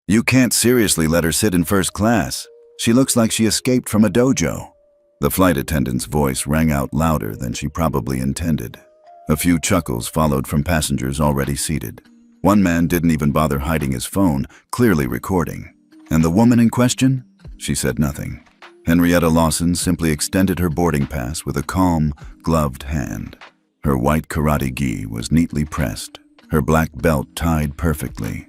You can't seriously let her sit in first class. She looks like she escaped from a dojo. The flight attendant's voice rang out louder than she probably intended. A few chuckles followed from passengers already seated. One man didn't even bother hiding his phone, clearly recording. And the woman in question? She said nothing. Henrietta Lawson simply extended her boarding pass with a calm, gloved hand. Her white karate gi was neatly pressed, her black belt tied perfectly,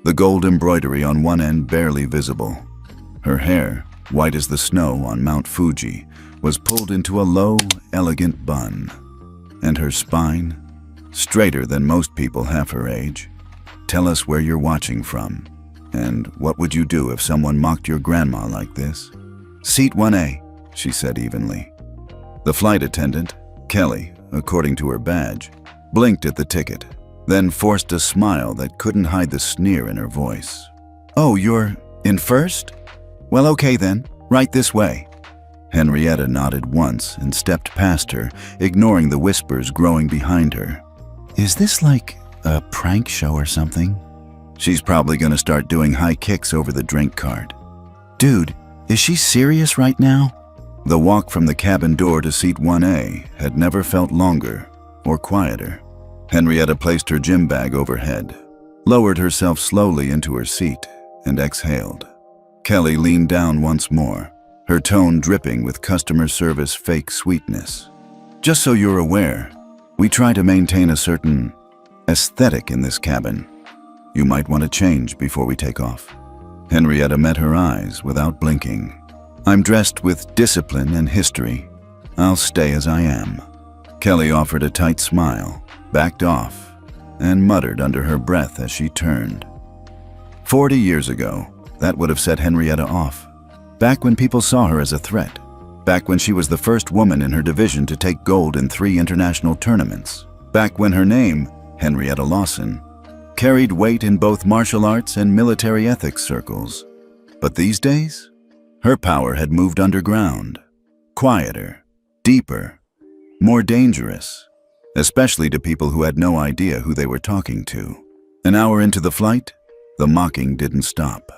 the gold embroidery on one end barely visible. Her hair, white as the snow on Mount Fuji, was pulled into a low, elegant bun. And her spine, straighter than most people half her age. Tell us where you're watching from. And what would you do if someone mocked your grandma like this? Seat 1A, she said evenly. The flight attendant, Kelly, according to her badge, blinked at the ticket, then forced a smile that couldn't hide the sneer in her voice. Oh, you're in first? Well, okay then, right this way. Henrietta nodded once and stepped past her, ignoring the whispers growing behind her. Is this like a prank show or something? She's probably gonna start doing high kicks over the drink cart. Dude, is she serious right now? The walk from the cabin door to seat 1A had never felt longer or quieter. Henrietta placed her gym bag overhead, lowered herself slowly into her seat, and exhaled. Kelly leaned down once more, her tone dripping with customer service fake sweetness. Just so you're aware, we try to maintain a certain aesthetic in this cabin. You might want to change before we take off. Henrietta met her eyes without blinking. I'm dressed with discipline and history. I'll stay as I am. Kelly offered a tight smile, backed off, and muttered under her breath as she turned. 40 years ago, that would have set Henrietta off. Back when people saw her as a threat. Back when she was the first woman in her division to take gold in 3 international tournaments. Back when her name, Henrietta Lawson, carried weight in both martial arts and military ethics circles. But these days, her power had moved underground, quieter, deeper, more dangerous, especially to people who had no idea who they were talking to. An hour into the flight, the mocking didn't stop.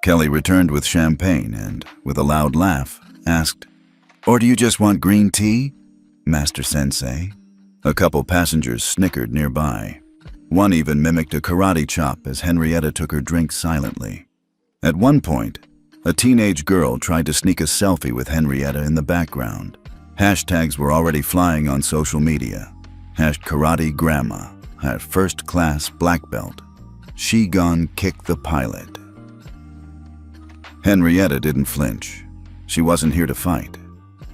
Kelly returned with champagne and, with a loud laugh, asked, "Or do you just want green tea, Master Sensei?" A couple passengers snickered nearby. One even mimicked a karate chop as Henrietta took her drink silently. At one point, a teenage girl tried to sneak a selfie with Henrietta in the background. Hashtags were already flying on social media. #karate grandma, #first class black belt, she gon' kick the pilot. Henrietta didn't flinch. She wasn't here to fight,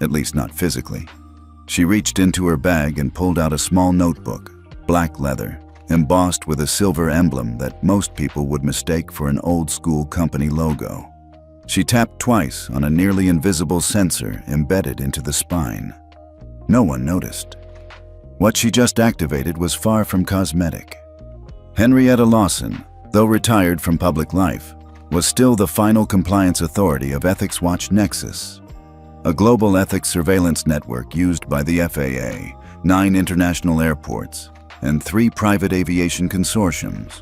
at least not physically. She reached into her bag and pulled out a small notebook, black leather, embossed with a silver emblem that most people would mistake for an old-school company logo. She tapped twice on a nearly invisible sensor embedded into the spine. No one noticed. What she just activated was far from cosmetic. Henrietta Lawson, though retired from public life, was still the final compliance authority of Ethics Watch Nexus, a global ethics surveillance network used by the FAA, 9 international airports, and 3 private aviation consortiums.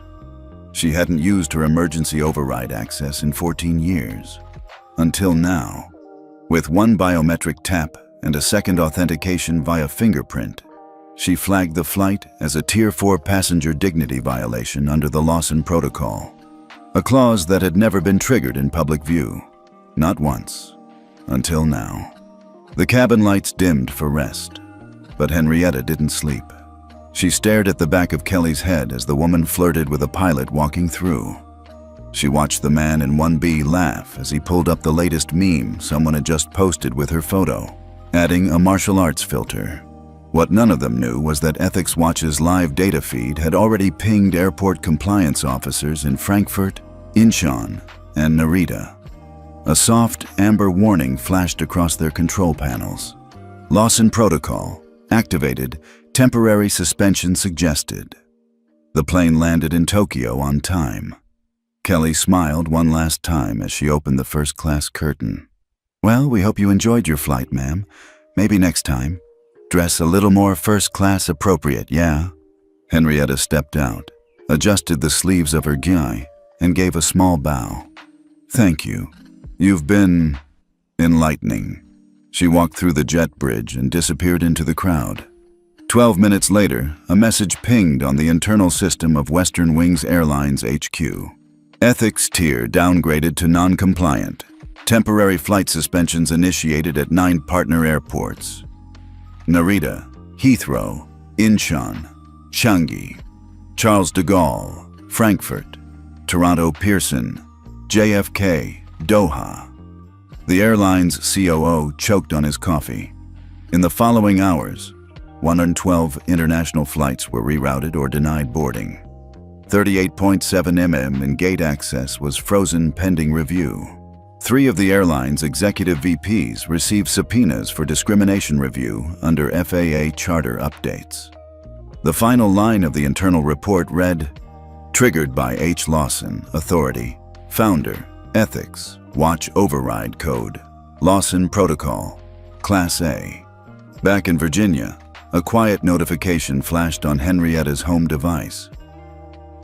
She hadn't used her emergency override access in 14 years. Until now. With one biometric tap and a second authentication via fingerprint, she flagged the flight as a Tier 4 passenger dignity violation under the Lawson Protocol, a clause that had never been triggered in public view. Not once. Until now. The cabin lights dimmed for rest, but Henrietta didn't sleep. She stared at the back of Kelly's head as the woman flirted with a pilot walking through. She watched the man in 1B laugh as he pulled up the latest meme someone had just posted with her photo, adding a martial arts filter. What none of them knew was that Ethics Watch's live data feed had already pinged airport compliance officers in Frankfurt, Incheon, and Narita. A soft, amber warning flashed across their control panels. Lawson Protocol, activated, temporary suspension suggested. The plane landed in Tokyo on time. Kelly smiled one last time as she opened the first-class curtain. "Well, we hope you enjoyed your flight, ma'am. Maybe next time. Dress a little more first-class appropriate, yeah?" Henrietta stepped out, adjusted the sleeves of her gi, and gave a small bow. "Thank you. You've been enlightening." She walked through the jet bridge and disappeared into the crowd. 12 minutes later, a message pinged on the internal system of Western Wings Airlines HQ. Ethics tier downgraded to non-compliant. Temporary flight suspensions initiated at 9 partner airports: Narita, Heathrow, Incheon, Changi, Charles de Gaulle, Frankfurt, Toronto Pearson, JFK, Doha. The airline's COO choked on his coffee. In the following hours, 112 international flights were rerouted or denied boarding. 38.7 mm in gate access was frozen pending review. 3 of the airline's executive VPs received subpoenas for discrimination review under FAA charter updates. The final line of the internal report read, "Triggered by H. Lawson, Authority, Founder, Ethics, Watch Override Code, Lawson Protocol, Class A." Back in Virginia, a quiet notification flashed on Henrietta's home device.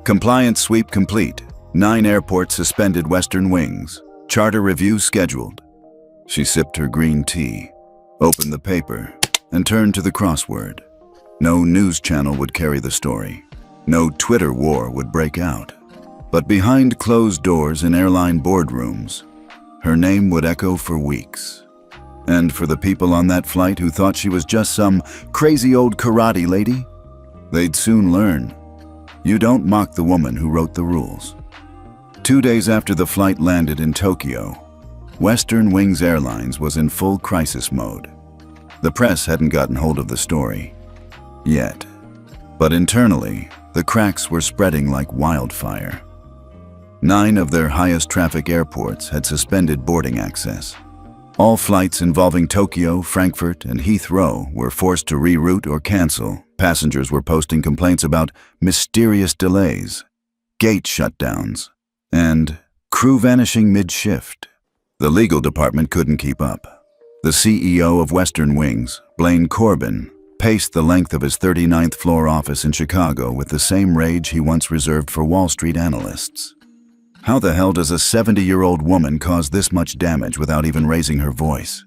"Compliance sweep complete. 9 airports suspended Western Wings. Charter review scheduled." She sipped her green tea, opened the paper, and turned to the crossword. No news channel would carry the story. No Twitter war would break out. But behind closed doors in airline boardrooms, her name would echo for weeks. And for the people on that flight who thought she was just some crazy old karate lady, they'd soon learn. You don't mock the woman who wrote the rules. 2 days after the flight landed in Tokyo, Western Wings Airlines was in full crisis mode. The press hadn't gotten hold of the story yet, but internally, the cracks were spreading like wildfire. 9 of their highest traffic airports had suspended boarding access. All flights involving Tokyo, Frankfurt, and Heathrow were forced to reroute or cancel. Passengers were posting complaints about mysterious delays, gate shutdowns, and crew vanishing mid-shift. The legal department couldn't keep up. The CEO of Western Wings, Blaine Corbin, paced the length of his 39th floor office in Chicago with the same rage he once reserved for Wall Street analysts. How the hell does a 70-year-old woman cause this much damage without even raising her voice?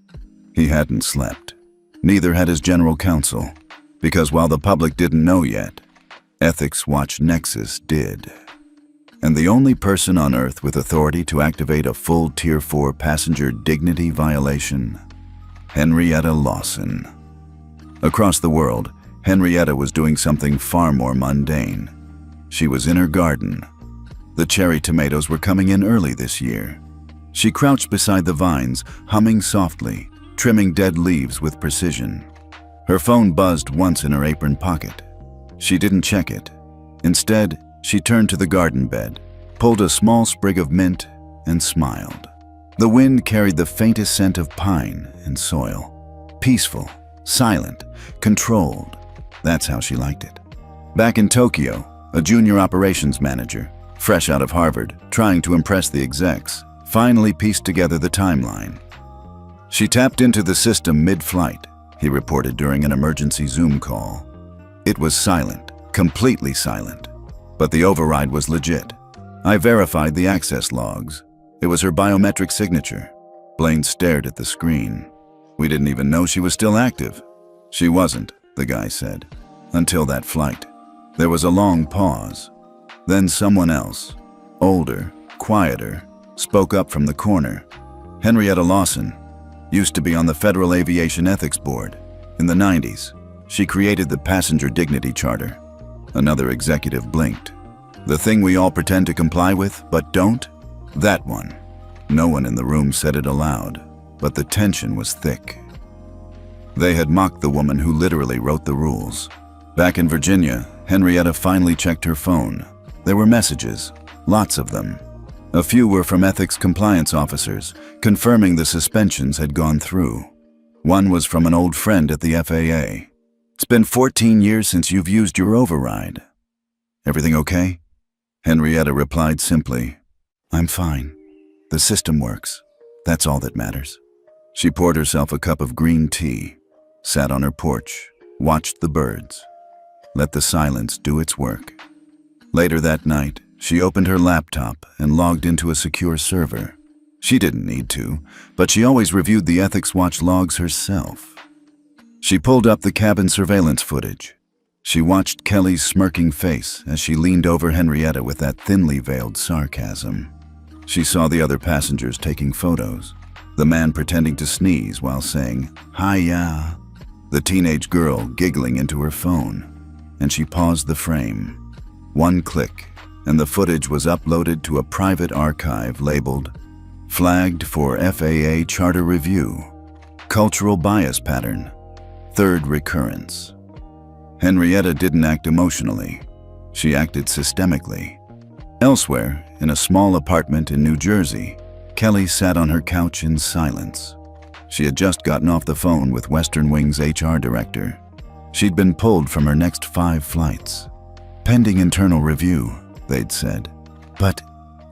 He hadn't slept. Neither had his general counsel, because while the public didn't know yet, Ethics Watch Nexus did. And the only person on Earth with authority to activate a full Tier 4 passenger dignity violation, Henrietta Lawson. Across the world, Henrietta was doing something far more mundane. She was in her garden. The cherry tomatoes were coming in early this year. She crouched beside the vines, humming softly, trimming dead leaves with precision. Her phone buzzed once in her apron pocket. She didn't check it. Instead, she turned to the garden bed, pulled a small sprig of mint, and smiled. The wind carried the faintest scent of pine and soil. Peaceful, silent, controlled. That's how she liked it. Back in Tokyo, a junior operations manager, fresh out of Harvard, trying to impress the execs, finally pieced together the timeline. She tapped into the system mid-flight, he reported during an emergency Zoom call. It was silent, completely silent. But the override was legit. I verified the access logs. It was her biometric signature. Blaine stared at the screen. We didn't even know she was still active. She wasn't, the guy said, until that flight. There was a long pause. Then someone else, older, quieter, spoke up from the corner. Henrietta Lawson used to be on the Federal Aviation Ethics Board. In the 90s, she created the Passenger Dignity Charter. Another executive blinked. The thing we all pretend to comply with, but don't? That one. No one in the room said it aloud, but the tension was thick. They had mocked the woman who literally wrote the rules. Back in Virginia, Henrietta finally checked her phone. There were messages, lots of them. A few were from ethics compliance officers, confirming the suspensions had gone through. One was from an old friend at the FAA. "It's been 14 years since you've used your override. Everything okay?" Henrietta replied simply, "I'm fine. The system works. That's all that matters." She poured herself a cup of green tea, sat on her porch, watched the birds, let the silence do its work. Later that night, She opened her laptop and logged into a secure server. She didn't need to, but she always reviewed the Ethics Watch logs herself. She pulled up the cabin surveillance footage. She watched Kelly's smirking face as she leaned over Henrietta with that thinly veiled sarcasm. She saw the other passengers taking photos, the man pretending to sneeze while saying, "Hiya," the teenage girl giggling into her phone, and she paused the frame. One click, and the footage was uploaded to a private archive labeled, "Flagged for FAA Charter Review. Cultural Bias Pattern. Third Recurrence." Henrietta didn't act emotionally. She acted systemically. Elsewhere, in a small apartment in New Jersey, Kelly sat on her couch in silence. She had just gotten off the phone with Western Wing's HR director. She'd been pulled from her next 5 flights. "Pending internal review," they'd said. "But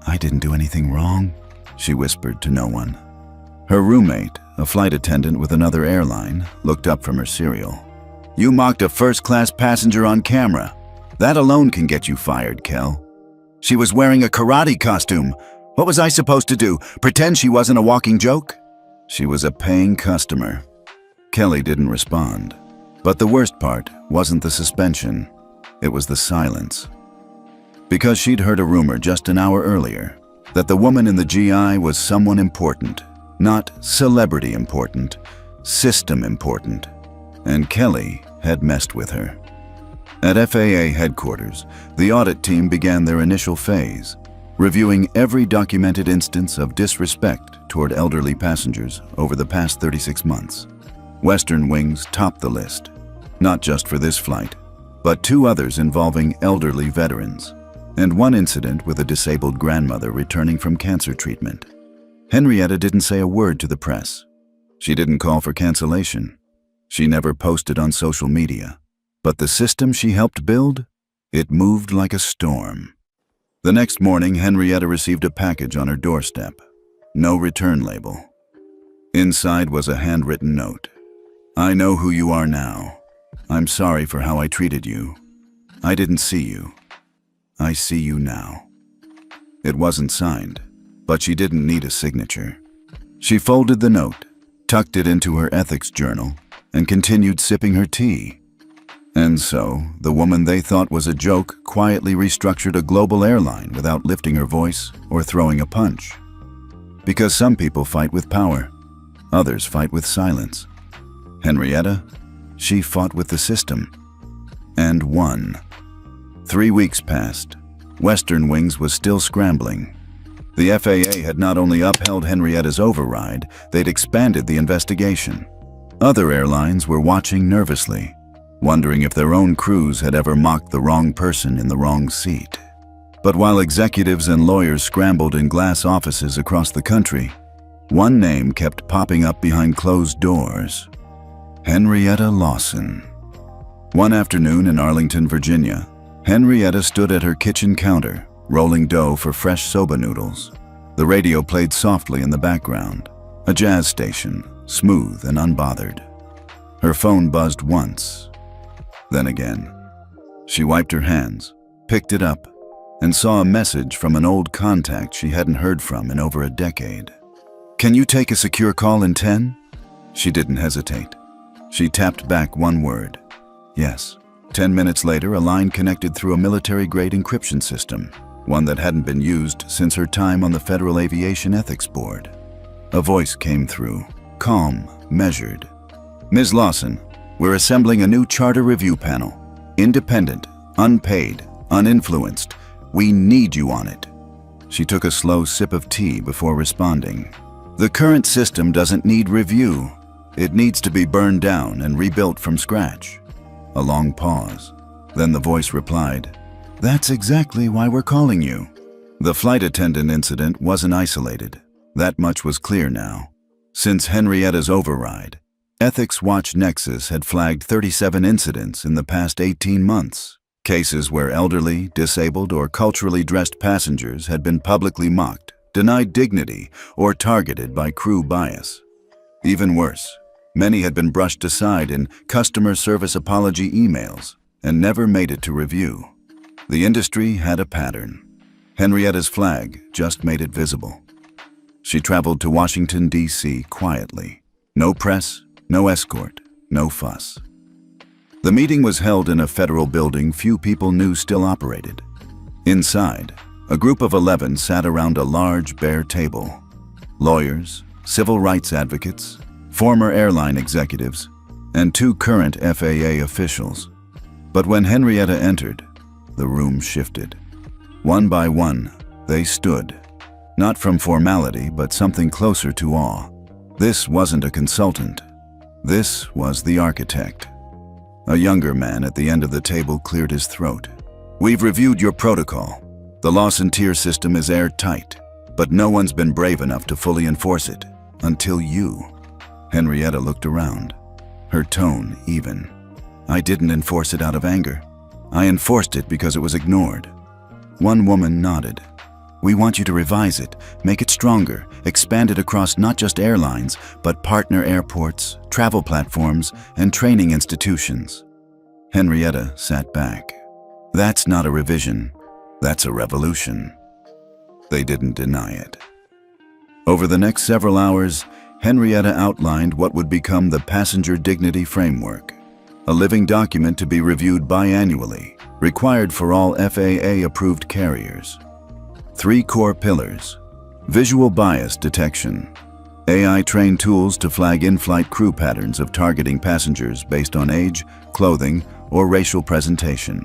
I didn't do anything wrong," she whispered to no one. Her roommate, a flight attendant with another airline, looked up from her cereal. "You mocked a first-class passenger on camera. That alone can get you fired, Kel. She was wearing a karate costume. What was I supposed to do? Pretend she wasn't a walking joke?" She was a paying customer. Kelly didn't respond. But the worst part wasn't the suspension. It was the silence. Because she'd heard a rumor just an hour earlier that the woman in the GI was someone important. Not celebrity important, system important. And Kelly had messed with her. At FAA headquarters, the audit team began their initial phase, reviewing every documented instance of disrespect toward elderly passengers over the past 36 months. Western Wings topped the list, not just for this flight, but 2 others involving elderly veterans, and one incident with a disabled grandmother returning from cancer treatment. Henrietta didn't say a word to the press. She didn't call for cancellation. She never posted on social media. But the system she helped build, it moved like a storm. The next morning, Henrietta received a package on her doorstep. No return label. Inside was a handwritten note. "I know who you are now. I'm sorry for how I treated you. I didn't see you. I see you now." It wasn't signed, but she didn't need a signature. She folded the note, tucked it into her ethics journal, and continued sipping her tea. And so, the woman they thought was a joke quietly restructured a global airline without lifting her voice or throwing a punch. Because some people fight with power, others fight with silence. Henrietta, she fought with the system. And won. 3 weeks passed. Western Wings was still scrambling. The FAA had not only upheld Henrietta's override, they'd expanded the investigation. Other airlines were watching nervously, wondering if their own crews had ever mocked the wrong person in the wrong seat. But while executives and lawyers scrambled in glass offices across the country, one name kept popping up behind closed doors: Henrietta Lawson. One afternoon in Arlington, Virginia, Henrietta stood at her kitchen counter, rolling dough for fresh soba noodles. The radio played softly in the background, a jazz station, smooth and unbothered. Her phone buzzed once, then again. She wiped her hands, picked it up, and saw a message from an old contact she hadn't heard from in over a decade. "Can you take a secure call in 10? She didn't hesitate. She tapped back one word: yes. 10 minutes later, a line connected through a military-grade encryption system, one that hadn't been used since her time on the Federal Aviation Ethics Board. A voice came through, calm, measured. "Ms. Lawson, we're assembling a new charter review panel. Independent, unpaid, uninfluenced. We need you on it." She took a slow sip of tea before responding. "The current system doesn't need review. It needs to be burned down and rebuilt from scratch." A long pause. Then the voice replied, "That's exactly why we're calling you." The flight attendant incident wasn't isolated. That much was clear now. Since Henrietta's override, Ethics Watch Nexus had flagged 37 incidents in the past 18 months. Cases where elderly, disabled, or culturally dressed passengers had been publicly mocked, denied dignity, or targeted by crew bias. Even worse, many had been brushed aside in customer service apology emails and never made it to review. The industry had a pattern. Henrietta's flag just made it visible. She traveled to Washington, D.C. quietly. No press, no escort, no fuss. The meeting was held in a federal building few people knew still operated. Inside, a group of 11 sat around a large, bare table. Lawyers, civil rights advocates, former airline executives, and 2 current FAA officials. But when Henrietta entered, the room shifted. One by one, they stood. Not from formality, but something closer to awe. This wasn't a consultant. This was the architect. A younger man at the end of the table cleared his throat. "We've reviewed your protocol. The loss and tier system is airtight, but no one's been brave enough to fully enforce it. Until you." Henrietta looked around, her tone even. "I didn't enforce it out of anger. I enforced it because it was ignored." One woman nodded. "We want you to revise it, make it stronger, expand it across not just airlines, but partner airports, travel platforms, and training institutions." Henrietta sat back. "That's not a revision. That's a revolution." They didn't deny it. Over the next several hours, Henrietta outlined what would become the Passenger Dignity Framework, a living document to be reviewed biannually, required for all FAA-approved carriers. 3 core pillars: visual bias detection, AI-trained tools to flag in-flight crew patterns of targeting passengers based on age, clothing, or racial presentation.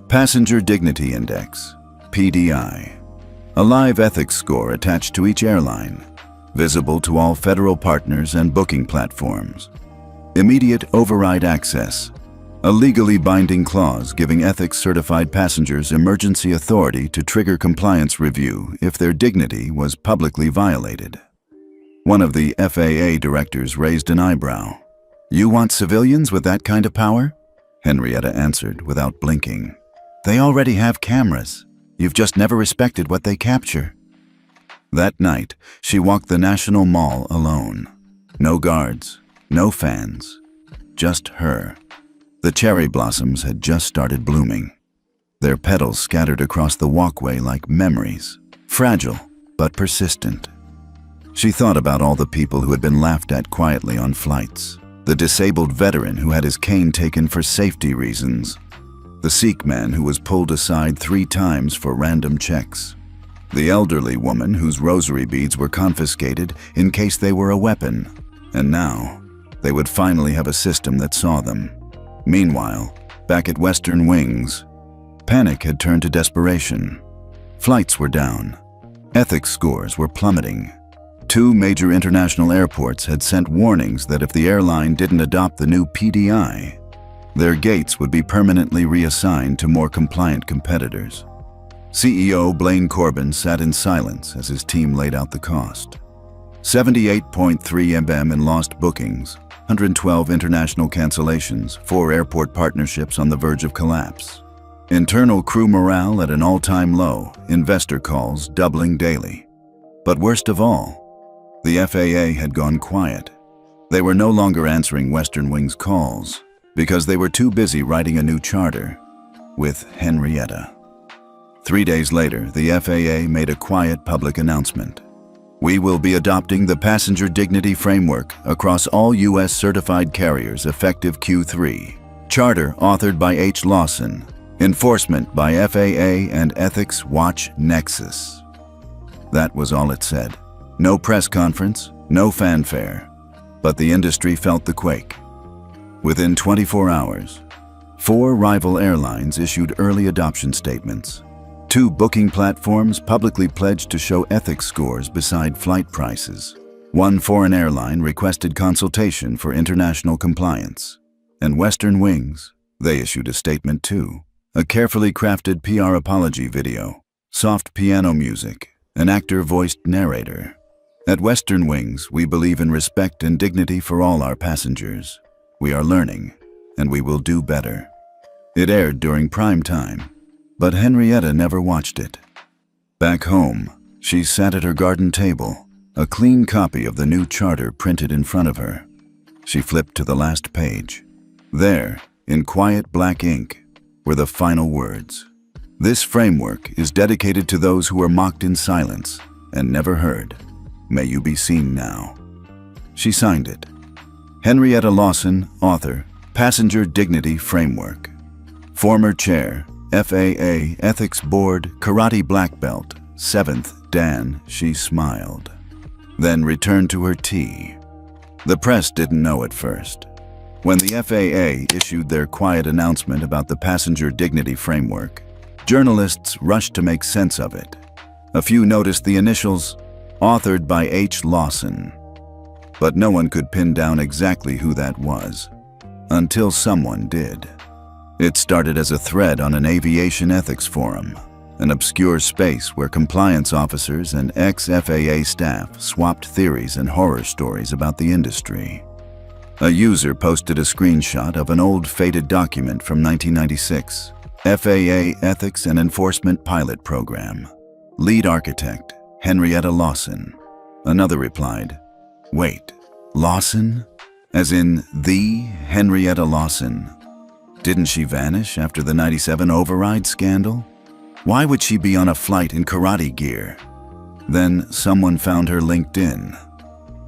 Passenger Dignity Index, PDI, a live ethics score attached to each airline, visible to all federal partners and booking platforms. Immediate override access, a legally binding clause giving ethics-certified passengers emergency authority to trigger compliance review if their dignity was publicly violated. One of the FAA directors raised an eyebrow. "You want civilians with that kind of power?" Henrietta answered without blinking. "They already have cameras. You've just never respected what they capture." That night, she walked the National Mall alone. No guards, no fans, just her. The cherry blossoms had just started blooming. Their petals scattered across the walkway like memories, fragile but persistent. She thought about all the people who had been laughed at quietly on flights. The disabled veteran who had his cane taken for safety reasons. The Sikh man who was pulled aside 3 times for random checks. The elderly woman whose rosary beads were confiscated in case they were a weapon. And now, they would finally have a system that saw them. Meanwhile, back at Western Wings, panic had turned to desperation. Flights were down. Ethics scores were plummeting. 2 major international airports had sent warnings that if the airline didn't adopt the new PDI, their gates would be permanently reassigned to more compliant competitors. CEO Blaine Corbin sat in silence as his team laid out the cost. 78.3 mm in lost bookings, 112 international cancellations, 4 airport partnerships on the verge of collapse. Internal crew morale at an all-time low, investor calls doubling daily. But worst of all, the FAA had gone quiet. They were no longer answering Western Wing's calls because they were too busy writing a new charter with Henrietta. 3 days later, the FAA made a quiet public announcement. "We will be adopting the Passenger Dignity Framework across all U.S. certified carriers effective Q3. Charter authored by H. Lawson. Enforcement by FAA and Ethics Watch Nexus." That was all it said. No press conference, no fanfare. But the industry felt the quake. Within 24 hours, 4 rival airlines issued early adoption statements. 2 booking platforms publicly pledged to show ethics scores beside flight prices. 1 foreign airline requested consultation for international compliance. And Western Wings, they issued a statement too. A carefully crafted PR apology video, soft piano music, an actor-voiced narrator. At Western Wings, we believe in respect and dignity for all our passengers. We are learning, and we will do better. It aired during prime time, but Henrietta never watched it. Back home, she sat at her garden table, a clean copy of the new charter printed in front of her. She flipped to the last page. There, in quiet black ink, were the final words. This framework is dedicated to those who were mocked in silence and never heard. May you be seen now. She signed it. Henrietta Lawson, author, Passenger Dignity Framework. Former chair, FAA Ethics Board, Karate Black Belt, 7th Dan, she smiled. Then returned to her tea. The press didn't know at first. When the FAA issued their quiet announcement about the Passenger Dignity Framework, journalists rushed to make sense of it. A few noticed the initials, authored by H. Lawson. But no one could pin down exactly who that was, until someone did. It started as a thread on an aviation ethics forum, an obscure space where compliance officers and ex-FAA staff swapped theories and horror stories about the industry. A user posted a screenshot of an old faded document from 1996, FAA Ethics and Enforcement Pilot Program. Lead architect, Henrietta Lawson. Another replied, "Wait, Lawson? As in the Henrietta Lawson? Didn't she vanish after the 97 override scandal? Why would she be on a flight in karate gear?" Then someone found her LinkedIn.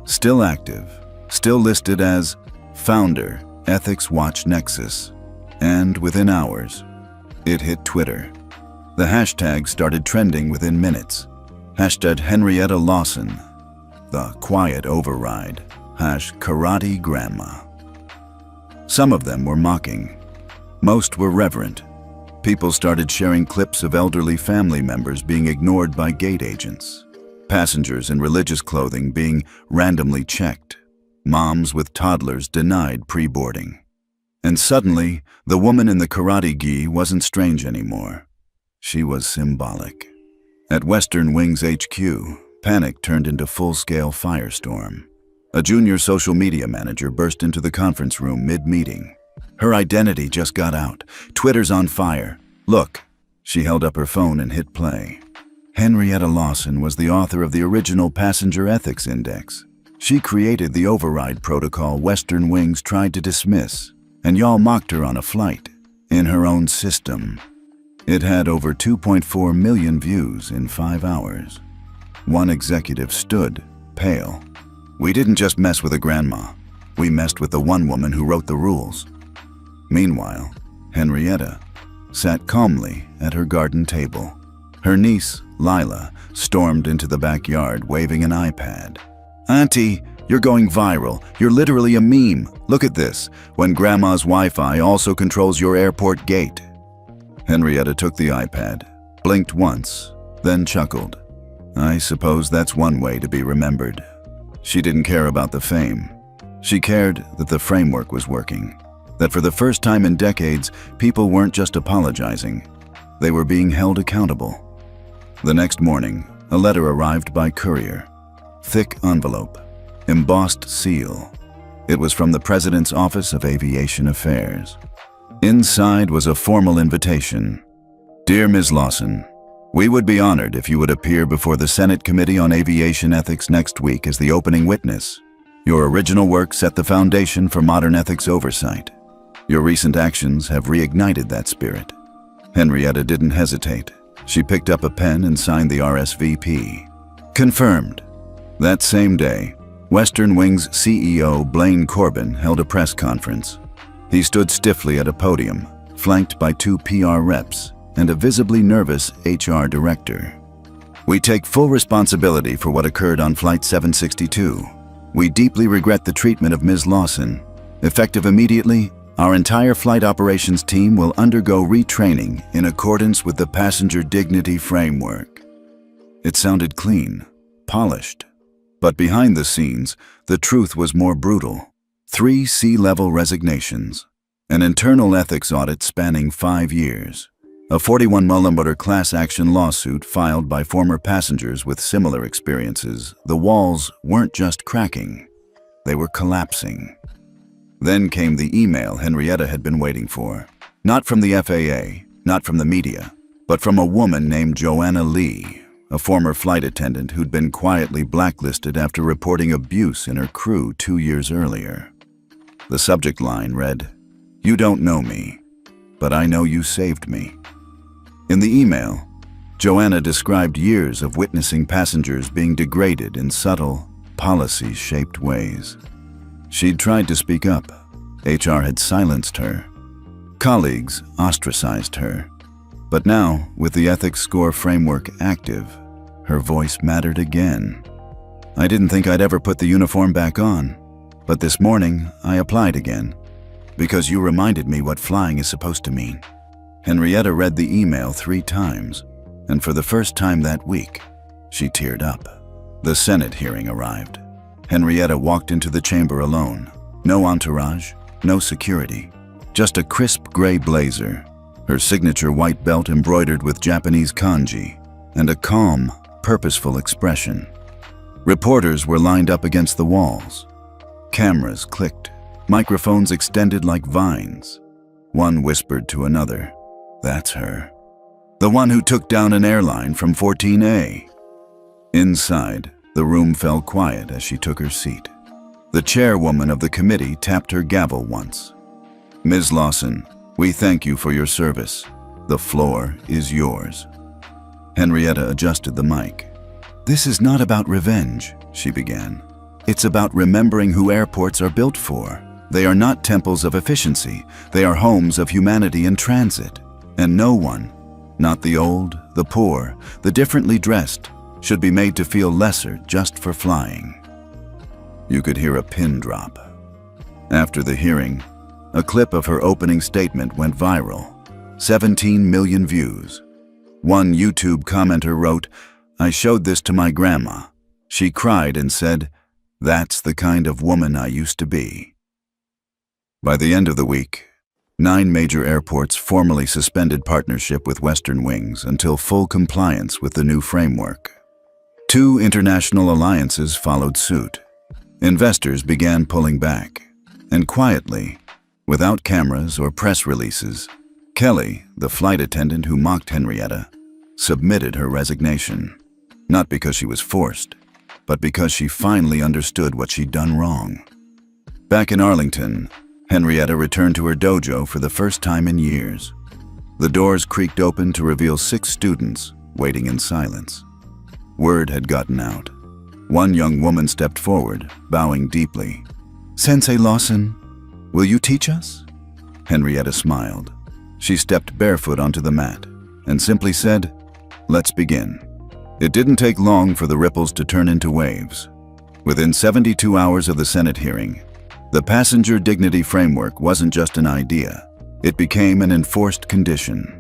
Still active, still listed as founder, Ethics Watch Nexus. And within hours, it hit Twitter. The hashtag started trending within minutes. Hashtag Henrietta Lawson. The quiet override. #Karate Grandma. Some of them were mocking. Most were reverent. People started sharing clips of elderly family members being ignored by gate agents. Passengers in religious clothing being randomly checked. Moms with toddlers denied pre-boarding. And suddenly, the woman in the karate gi wasn't strange anymore. She was symbolic. At Western Wing's HQ, panic turned into full-scale firestorm. A junior social media manager burst into the conference room mid-meeting. Her identity just got out. Twitter's on fire. Look. She held up her phone and hit play. Henrietta Lawson was the author of the original Passenger Ethics Index. She created the override protocol Western Wings tried to dismiss, and y'all mocked her on a flight, in her own system. It had over 2.4 million views in 5 hours. One executive stood, pale. "We didn't just mess with a grandma. We messed with the one woman who wrote the rules." Meanwhile, Henrietta sat calmly at her garden table. Her niece, Lila, stormed into the backyard waving an iPad. "Auntie, you're going viral. You're literally a meme. Look at this. When Grandma's Wi-Fi also controls your airport gate." Henrietta took the iPad, blinked once, then chuckled. I suppose that's one way to be remembered. She didn't care about the fame. She cared that the framework was working. That for the first time in decades, people weren't just apologizing. They were being held accountable. The next morning, a letter arrived by courier. Thick envelope, embossed seal. It was from the President's Office of Aviation Affairs. Inside was a formal invitation. "Dear Ms. Lawson, we would be honored if you would appear before the Senate Committee on Aviation Ethics next week as the opening witness. Your original work set the foundation for modern ethics oversight. Your recent actions have reignited that spirit." Henrietta didn't hesitate. She picked up a pen and signed the RSVP. Confirmed. That same day, Western Wing's CEO Blaine Corbin held a press conference. He stood stiffly at a podium, flanked by 2 PR reps and a visibly nervous HR director. "We take full responsibility for what occurred on Flight 762. We deeply regret the treatment of Ms. Lawson. Effective immediately, our entire flight operations team will undergo retraining in accordance with the Passenger Dignity Framework." It sounded clean, polished. But behind the scenes, the truth was more brutal. 3 C-level resignations, an internal ethics audit spanning 5 years, a $41 million class action lawsuit filed by former passengers with similar experiences. The walls weren't just cracking, they were collapsing. Then came the email Henrietta had been waiting for. Not from the FAA, not from the media, but from a woman named Joanna Lee, a former flight attendant who'd been quietly blacklisted after reporting abuse in her crew 2 years earlier. The subject line read, "You don't know me, but I know you saved me." In the email, Joanna described years of witnessing passengers being degraded in subtle, policy-shaped ways. She'd tried to speak up. HR had silenced her. Colleagues ostracized her. But now, with the ethics score framework active, her voice mattered again. I didn't think I'd ever put the uniform back on, but this morning I applied again, because you reminded me what flying is supposed to mean. Henrietta read the email 3 times, and for the first time that week, she teared up. The Senate hearing arrived. Henrietta walked into the chamber alone. No entourage, no security, just a crisp gray blazer, her signature white belt embroidered with Japanese kanji, and a calm, purposeful expression. Reporters were lined up against the walls. Cameras clicked, microphones extended like vines. One whispered to another, "That's her. The one who took down an airline from 14A." Inside, the room fell quiet as she took her seat. The chairwoman of the committee tapped her gavel once. "Ms. Lawson, we thank you for your service. The floor is yours." Henrietta adjusted the mic. "This is not about revenge," she began. "It's about remembering who airports are built for. They are not temples of efficiency. They are homes of humanity in transit. And no one, not the old, the poor, the differently dressed, should be made to feel lesser just for flying." You could hear a pin drop. After the hearing, a clip of her opening statement went viral. 17 million views. One YouTube commenter wrote, "I showed this to my grandma. She cried and said, 'That's the kind of woman I used to be.'" By the end of the week, 9 major airports formally suspended partnership with Western Wings until full compliance with the new framework. 2 international alliances followed suit. Investors began pulling back, and quietly, without cameras or press releases, Kelly, the flight attendant who mocked Henrietta, submitted her resignation. Not because she was forced, but because she finally understood what she'd done wrong. Back in Arlington, Henrietta returned to her dojo for the first time in years. The doors creaked open to reveal 6 students waiting in silence. Word had gotten out. One young woman stepped forward, bowing deeply. "Sensei Lawson, will you teach us?" Henrietta smiled. She stepped barefoot onto the mat and simply said, "Let's begin." It didn't take long for the ripples to turn into waves. Within 72 hours of the Senate hearing, the passenger dignity framework wasn't just an idea. It became an enforced condition.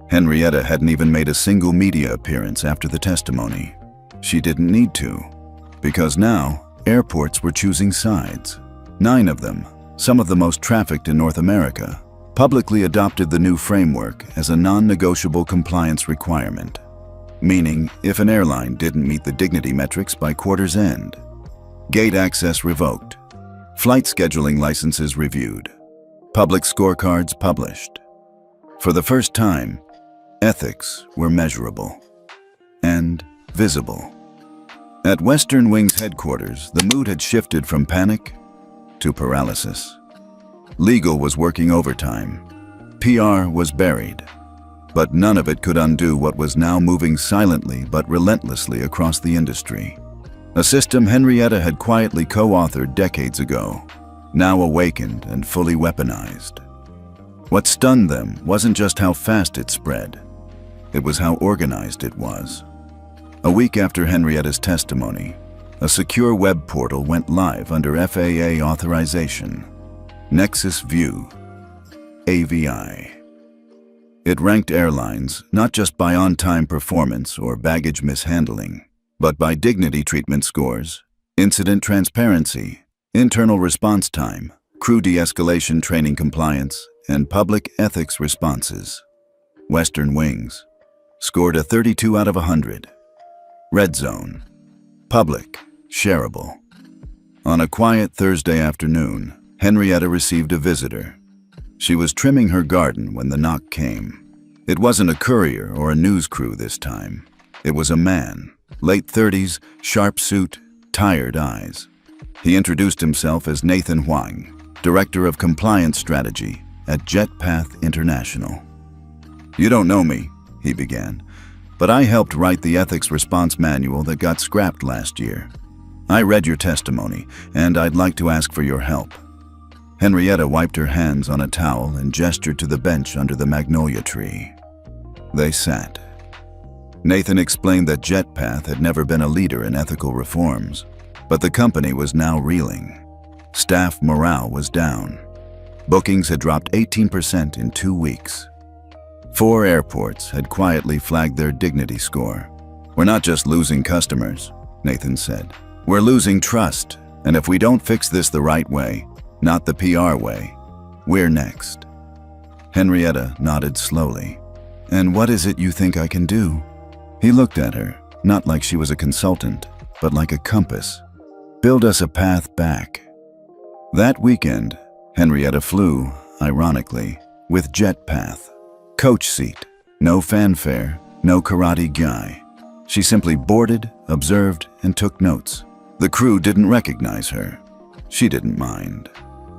Henrietta hadn't even made a single media appearance after the testimony. She didn't need to, because now airports were choosing sides. 9 of them, some of the most trafficked in North America, publicly adopted the new framework as a non-negotiable compliance requirement. Meaning, if an airline didn't meet the dignity metrics by quarter's end, gate access revoked, flight scheduling licenses reviewed, public scorecards published. For the first time, ethics were measurable and visible. At Western Wing's headquarters, the mood had shifted from panic to paralysis. Legal was working overtime. PR was buried. But none of it could undo what was now moving silently but relentlessly across the industry. A system Henrietta had quietly co-authored decades ago, now awakened and fully weaponized. What stunned them wasn't just how fast it spread. It was how organized it was. A week after Henrietta's testimony, a secure web portal went live under FAA authorization. Nexus View, AVI. It ranked airlines not just by on-time performance or baggage mishandling, but by dignity treatment scores, incident transparency, internal response time, crew de-escalation training compliance, and public ethics responses. Western Wings scored a 32 out of 100. Red zone, public, shareable. On a quiet Thursday afternoon, Henrietta received a visitor. She was trimming her garden when the knock came. It wasn't a courier or a news crew this time. It was a man, late 30s, sharp suit, tired eyes. He introduced himself as Nathan Huang, Director of Compliance Strategy at JetPath International. "You don't know me, he began, "but I helped write the ethics response manual that got scrapped last year. I read your testimony, and I'd like to ask for your help." Henrietta wiped her hands on a towel and gestured to the bench under the magnolia tree. They sat. Nathan explained that JetPath had never been a leader in ethical reforms, but the company was now reeling. Staff morale was down. Bookings had dropped 18% in 2 weeks. 4 airports had quietly flagged their dignity score. "We're not just losing customers," Nathan said. "We're losing trust, and if we don't fix this the right way, not the PR way, we're next." Henrietta nodded slowly. "And what is it you think I can do?" He looked at her, not like she was a consultant, but like a compass. "Build us a path back." That weekend, Henrietta flew, ironically, with JetPath. Coach seat, no fanfare, no karate guy. She simply boarded, observed, and took notes. The crew didn't recognize her. She didn't mind.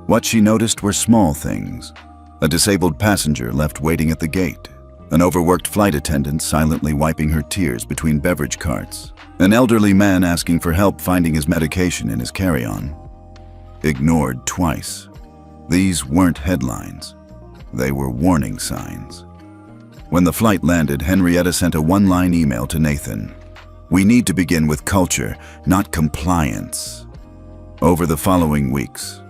What she noticed were small things. A disabled passenger left waiting at the gate. An overworked flight attendant silently wiping her tears between beverage carts. An elderly man asking for help finding his medication in his carry-on. Ignored twice. These weren't headlines. They were warning signs. When the flight landed, Henrietta sent a one-line email to Nathan. "We need to begin with culture, not compliance." Over the following weeks,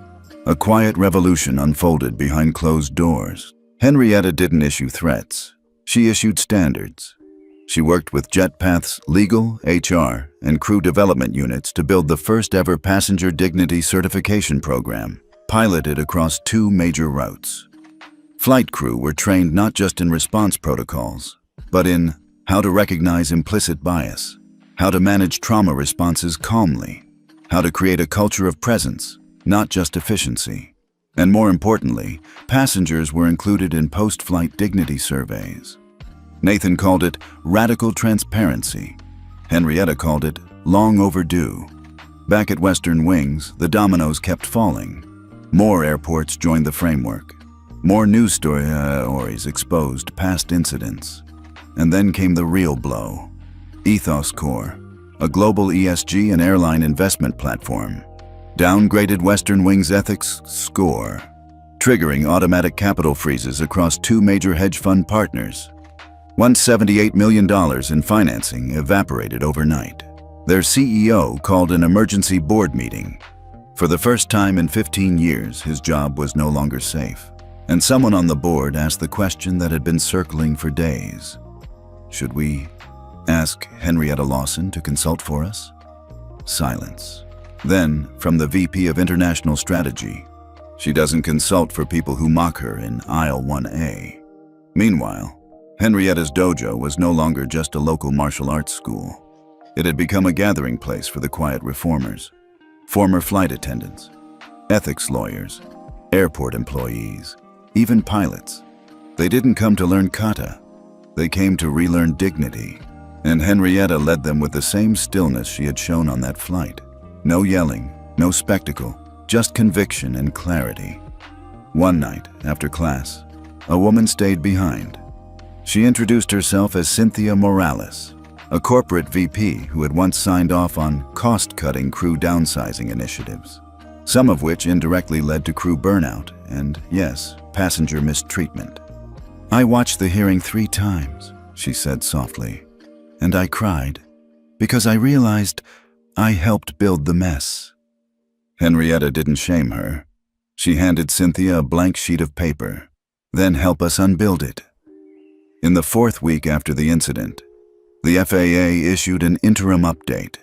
a quiet revolution unfolded behind closed doors. Henrietta didn't issue threats. She issued standards. She worked with JetPath's legal, HR, and crew development units to build the first-ever passenger dignity certification program, piloted across 2 major routes. Flight crew were trained not just in response protocols, but in how to recognize implicit bias, how to manage trauma responses calmly, how to create a culture of presence, not just efficiency. And more importantly, passengers were included in post-flight dignity surveys. Nathan called it radical transparency. Henrietta called it long overdue. Back at Western Wings, the dominoes kept falling. More airports joined the framework. More news stories exposed past incidents. And then came the real blow. Ethos Core, a global ESG and airline investment platform, downgraded Western Wings' ethics score, triggering automatic capital freezes across 2 major hedge fund partners. $178 million in financing evaporated overnight. Their CEO called an emergency board meeting. For the first time in 15 years, his job was no longer safe. And someone on the board asked the question that had been circling for days. Should we ask Henrietta Lawson to consult for us? Silence. Then, from the VP of International Strategy, "She doesn't consult for people who mock her in aisle 1A. Meanwhile, Henrietta's dojo was no longer just a local martial arts school. It had become a gathering place for the quiet reformers, former flight attendants, ethics lawyers, airport employees, even pilots. They didn't come to learn kata. They came to relearn dignity. And Henrietta led them with the same stillness she had shown on that flight. No yelling, no spectacle, just conviction and clarity. One night, after class, a woman stayed behind. She introduced herself as Cynthia Morales, a corporate VP who had once signed off on cost-cutting crew downsizing initiatives, some of which indirectly led to crew burnout and, yes, passenger mistreatment. "I watched the hearing 3 times, she said softly, "and I cried because I realized I helped build the mess." Henrietta didn't shame her. She handed Cynthia a blank sheet of paper. "Then help us unbuild it." In the 4th week after the incident, the FAA issued an interim update.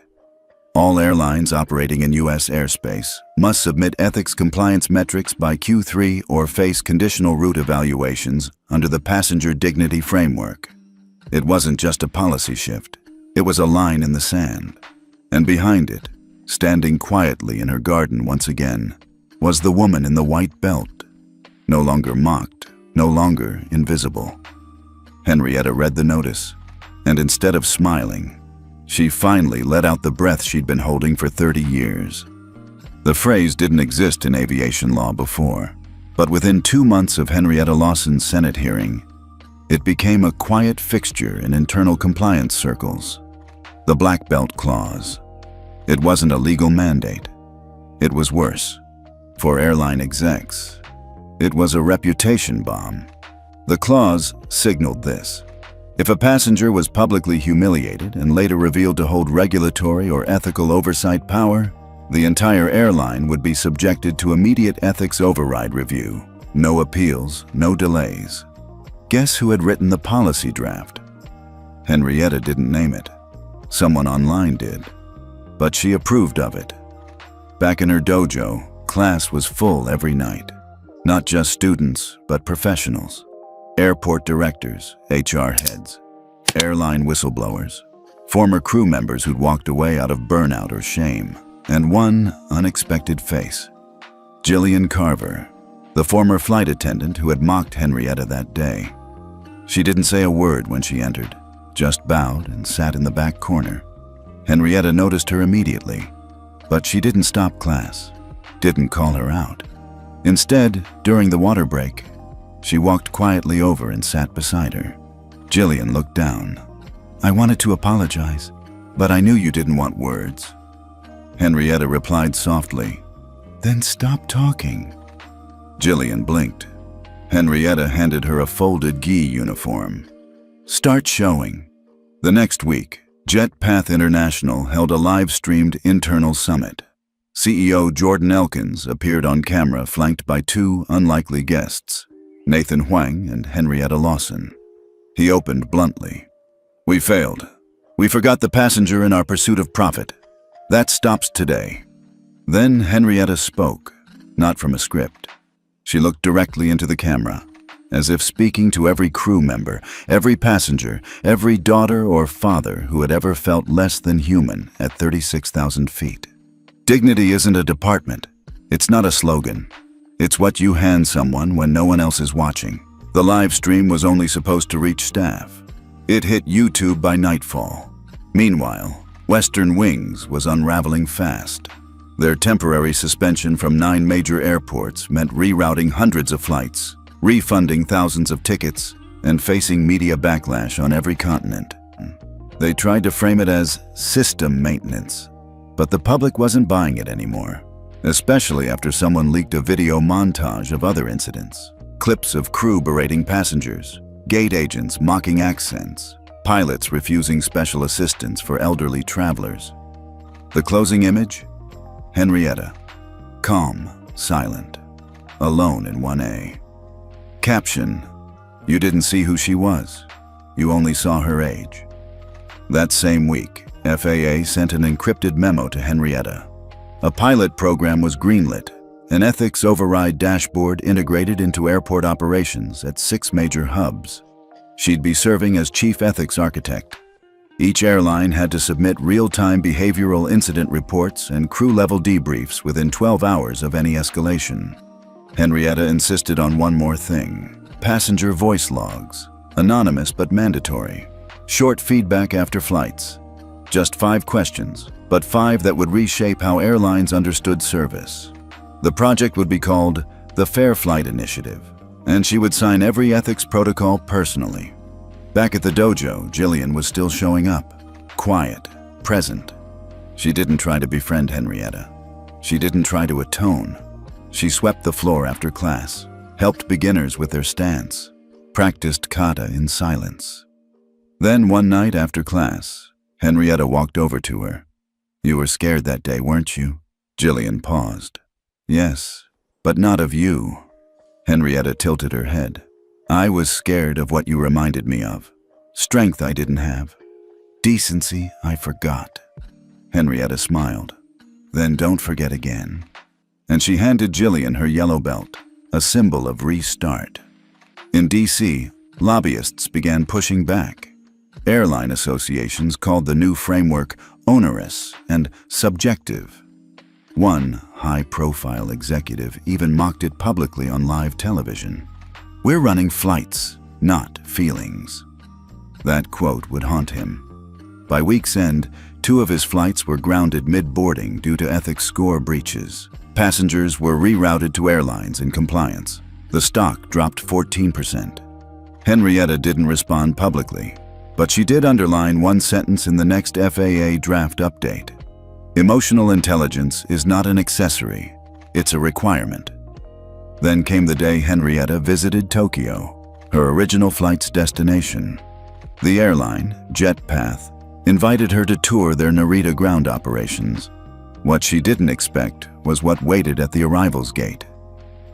All airlines operating in U.S. airspace must submit ethics compliance metrics by Q3 or face conditional route evaluations under the Passenger Dignity Framework. It wasn't just a policy shift. It was a line in the sand. And behind it, standing quietly in her garden once again, was the woman in the white belt. No longer mocked, no longer invisible. Henrietta read the notice, and instead of smiling, she finally let out the breath she'd been holding for 30 years. The phrase didn't exist in aviation law before, but within 2 months of Henrietta Lawson's Senate hearing, It became a quiet fixture in internal compliance circles. The Black Belt Clause. It wasn't a legal mandate. It was worse. For airline execs, it was a reputation bomb. The clause signaled this. If a passenger was publicly humiliated and later revealed to hold regulatory or ethical oversight power, the entire airline would be subjected to immediate ethics override review. No appeals, no delays. Guess who had written the policy draft? Henrietta didn't name it. Someone online did. But she approved of it. Back in her dojo, class was full every night. Not just students, but professionals. Airport directors, HR heads, airline whistleblowers, former crew members who'd walked away out of burnout or shame, and one unexpected face. Jillian Carver, the former flight attendant who had mocked Henrietta that day. She didn't say a word when she entered, just bowed and sat in the back corner. Henrietta noticed her immediately, but she didn't stop class, didn't call her out. Instead, during the water break, she walked quietly over and sat beside her. Jillian looked down. "I wanted to apologize, but I knew you didn't want words." Henrietta replied softly, "Then stop talking." Jillian blinked. Henrietta handed her a folded gi uniform. "Start showing." The next week, JetPath International held a live-streamed internal summit. CEO Jordan Elkins appeared on camera flanked by two unlikely guests, Nathan Huang and Henrietta Lawson. He opened bluntly. "We failed. We forgot the passenger in our pursuit of profit. That stops today." Then Henrietta spoke, not from a script. She looked directly into the camera, as if speaking to every crew member, every passenger, every daughter or father who had ever felt less than human at 36,000 feet. Dignity isn't a department. It's not a slogan. It's what you hand someone when no one else is watching. The live stream was only supposed to reach staff. It hit YouTube by nightfall. Meanwhile, Western Wings was unraveling fast. Their temporary suspension from 9 major airports meant rerouting hundreds of flights, refunding thousands of tickets, and facing media backlash on every continent. They tried to frame it as system maintenance, but the public wasn't buying it anymore. Especially after someone leaked a video montage of other incidents. Clips of crew berating passengers, gate agents mocking accents, pilots refusing special assistance for elderly travelers. The closing image? Henrietta. Calm, silent, alone in 1A. Caption: "You didn't see who she was. You only saw her age." That same week, FAA sent an encrypted memo to Henrietta. A pilot program was greenlit, an ethics override dashboard integrated into airport operations at 6 major hubs. She'd be serving as chief ethics architect. Each airline had to submit real-time behavioral incident reports and crew-level debriefs within 12 hours of any escalation. Henrietta insisted on one more thing: passenger voice logs, anonymous but mandatory. Short feedback after flights. Just 5 questions, but 5 that would reshape how airlines understood service. The project would be called the Fair Flight Initiative, and she would sign every ethics protocol personally. Back at the dojo, Jillian was still showing up, quiet, present. She didn't try to befriend Henrietta. She didn't try to atone. She swept the floor after class, helped beginners with their stance, practiced kata in silence. Then one night after class, Henrietta walked over to her. "You were scared that day, weren't you?" Jillian paused. "Yes, but not of you." Henrietta tilted her head. "I was scared of what you reminded me of. Strength I didn't have. Decency I forgot." Henrietta smiled. "Then don't forget again." And she handed Jillian her yellow belt, a symbol of restart. In DC, lobbyists began pushing back. Airline associations called the new framework onerous and subjective. One high-profile executive even mocked it publicly on live television. "We're running flights, not feelings." That quote would haunt him. By week's end, 2 of his flights were grounded mid-boarding due to ethics score breaches. Passengers were rerouted to airlines in compliance. The stock dropped 14%. Henrietta didn't respond publicly, but she did underline one sentence in the next FAA draft update. Emotional intelligence is not an accessory, it's a requirement. Then came the day Henrietta visited Tokyo, her original flight's destination. The airline, JetPath, invited her to tour their Narita ground operations. What she didn't expect was what waited at the arrivals gate.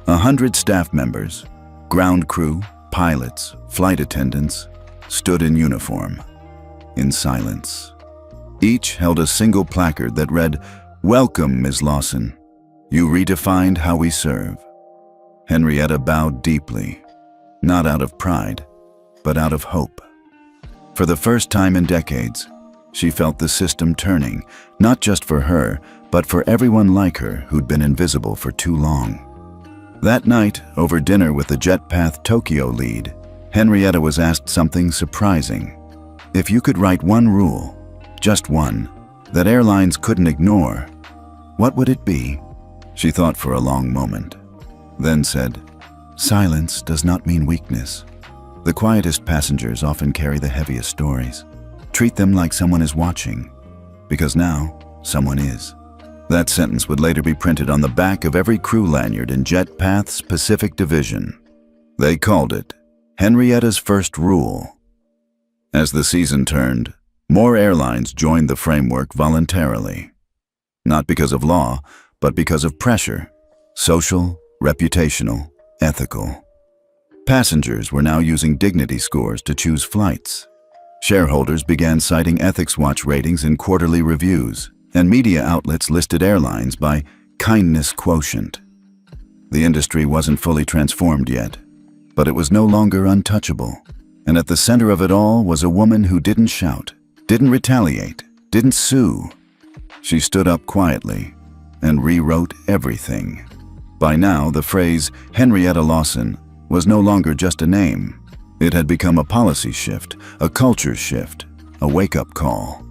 100 staff members, ground crew, pilots, flight attendants, stood in uniform, in silence. Each held a single placard that read, "Welcome, Ms. Lawson. You redefined how we serve." Henrietta bowed deeply, not out of pride, but out of hope. For the first time in decades, she felt the system turning, not just for her, but for everyone like her who'd been invisible for too long. That night, over dinner with the JetPath Tokyo lead, Henrietta was asked something surprising. If you could write one rule, just one, that airlines couldn't ignore, what would it be? She thought for a long moment, then said, "Silence does not mean weakness. The quietest passengers often carry the heaviest stories. Treat them like someone is watching, because now someone is." That sentence would later be printed on the back of every crew lanyard in JetPath's Pacific Division. They called it Henrietta's First Rule. As the season turned, more airlines joined the framework voluntarily. Not because of law, but because of pressure, social, reputational, ethical. Passengers were now using dignity scores to choose flights. Shareholders began citing Ethics Watch ratings in quarterly reviews, and media outlets listed airlines by kindness quotient. The industry wasn't fully transformed yet, but it was no longer untouchable. And at the center of it all was a woman who didn't shout, didn't retaliate, didn't sue. She stood up quietly and rewrote everything. By now, the phrase Henrietta Lawson was no longer just a name. It had become a policy shift, a culture shift, a wake-up call.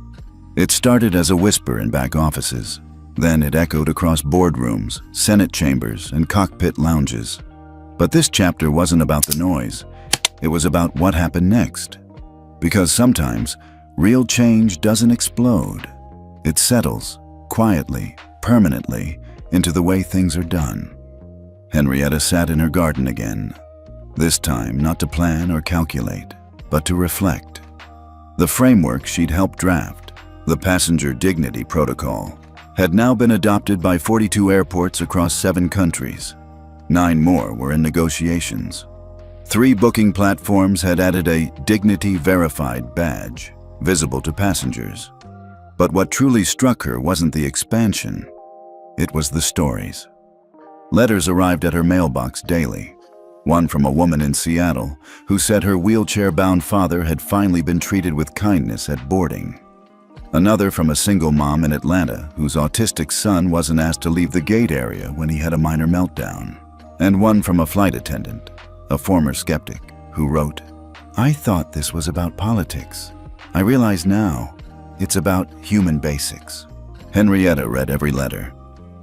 It started as a whisper in back offices. Then it echoed across boardrooms, Senate chambers, and cockpit lounges. But this chapter wasn't about the noise. It was about what happened next. Because sometimes, real change doesn't explode. It settles, quietly, permanently, into the way things are done. Henrietta sat in her garden again. This time, not to plan or calculate, but to reflect. The framework she'd helped draft, the Passenger Dignity Protocol, had now been adopted by 42 airports across 7 countries. 9 more were in negotiations. 3 booking platforms had added a Dignity Verified badge, visible to passengers. But what truly struck her wasn't the expansion, it was the stories. Letters arrived at her mailbox daily. One from a woman in Seattle who said her wheelchair-bound father had finally been treated with kindness at boarding. Another from a single mom in Atlanta whose autistic son wasn't asked to leave the gate area when he had a minor meltdown. And one from a flight attendant, a former skeptic, who wrote, "I thought this was about politics. I realize now it's about human basics." Henrietta read every letter.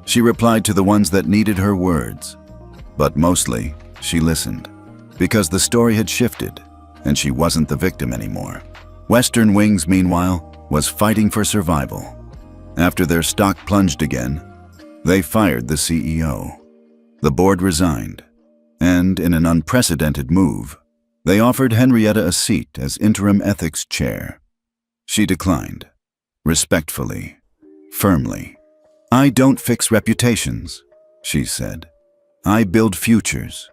She replied to the ones that needed her words. But mostly, she listened, because the story had shifted, and she wasn't the victim anymore. Western Wings, meanwhile, was fighting for survival. After their stock plunged again, they fired the CEO. The board resigned, and in an unprecedented move, they offered Henrietta a seat as interim ethics chair. She declined, respectfully, firmly. "I don't fix reputations," she said. "I build futures."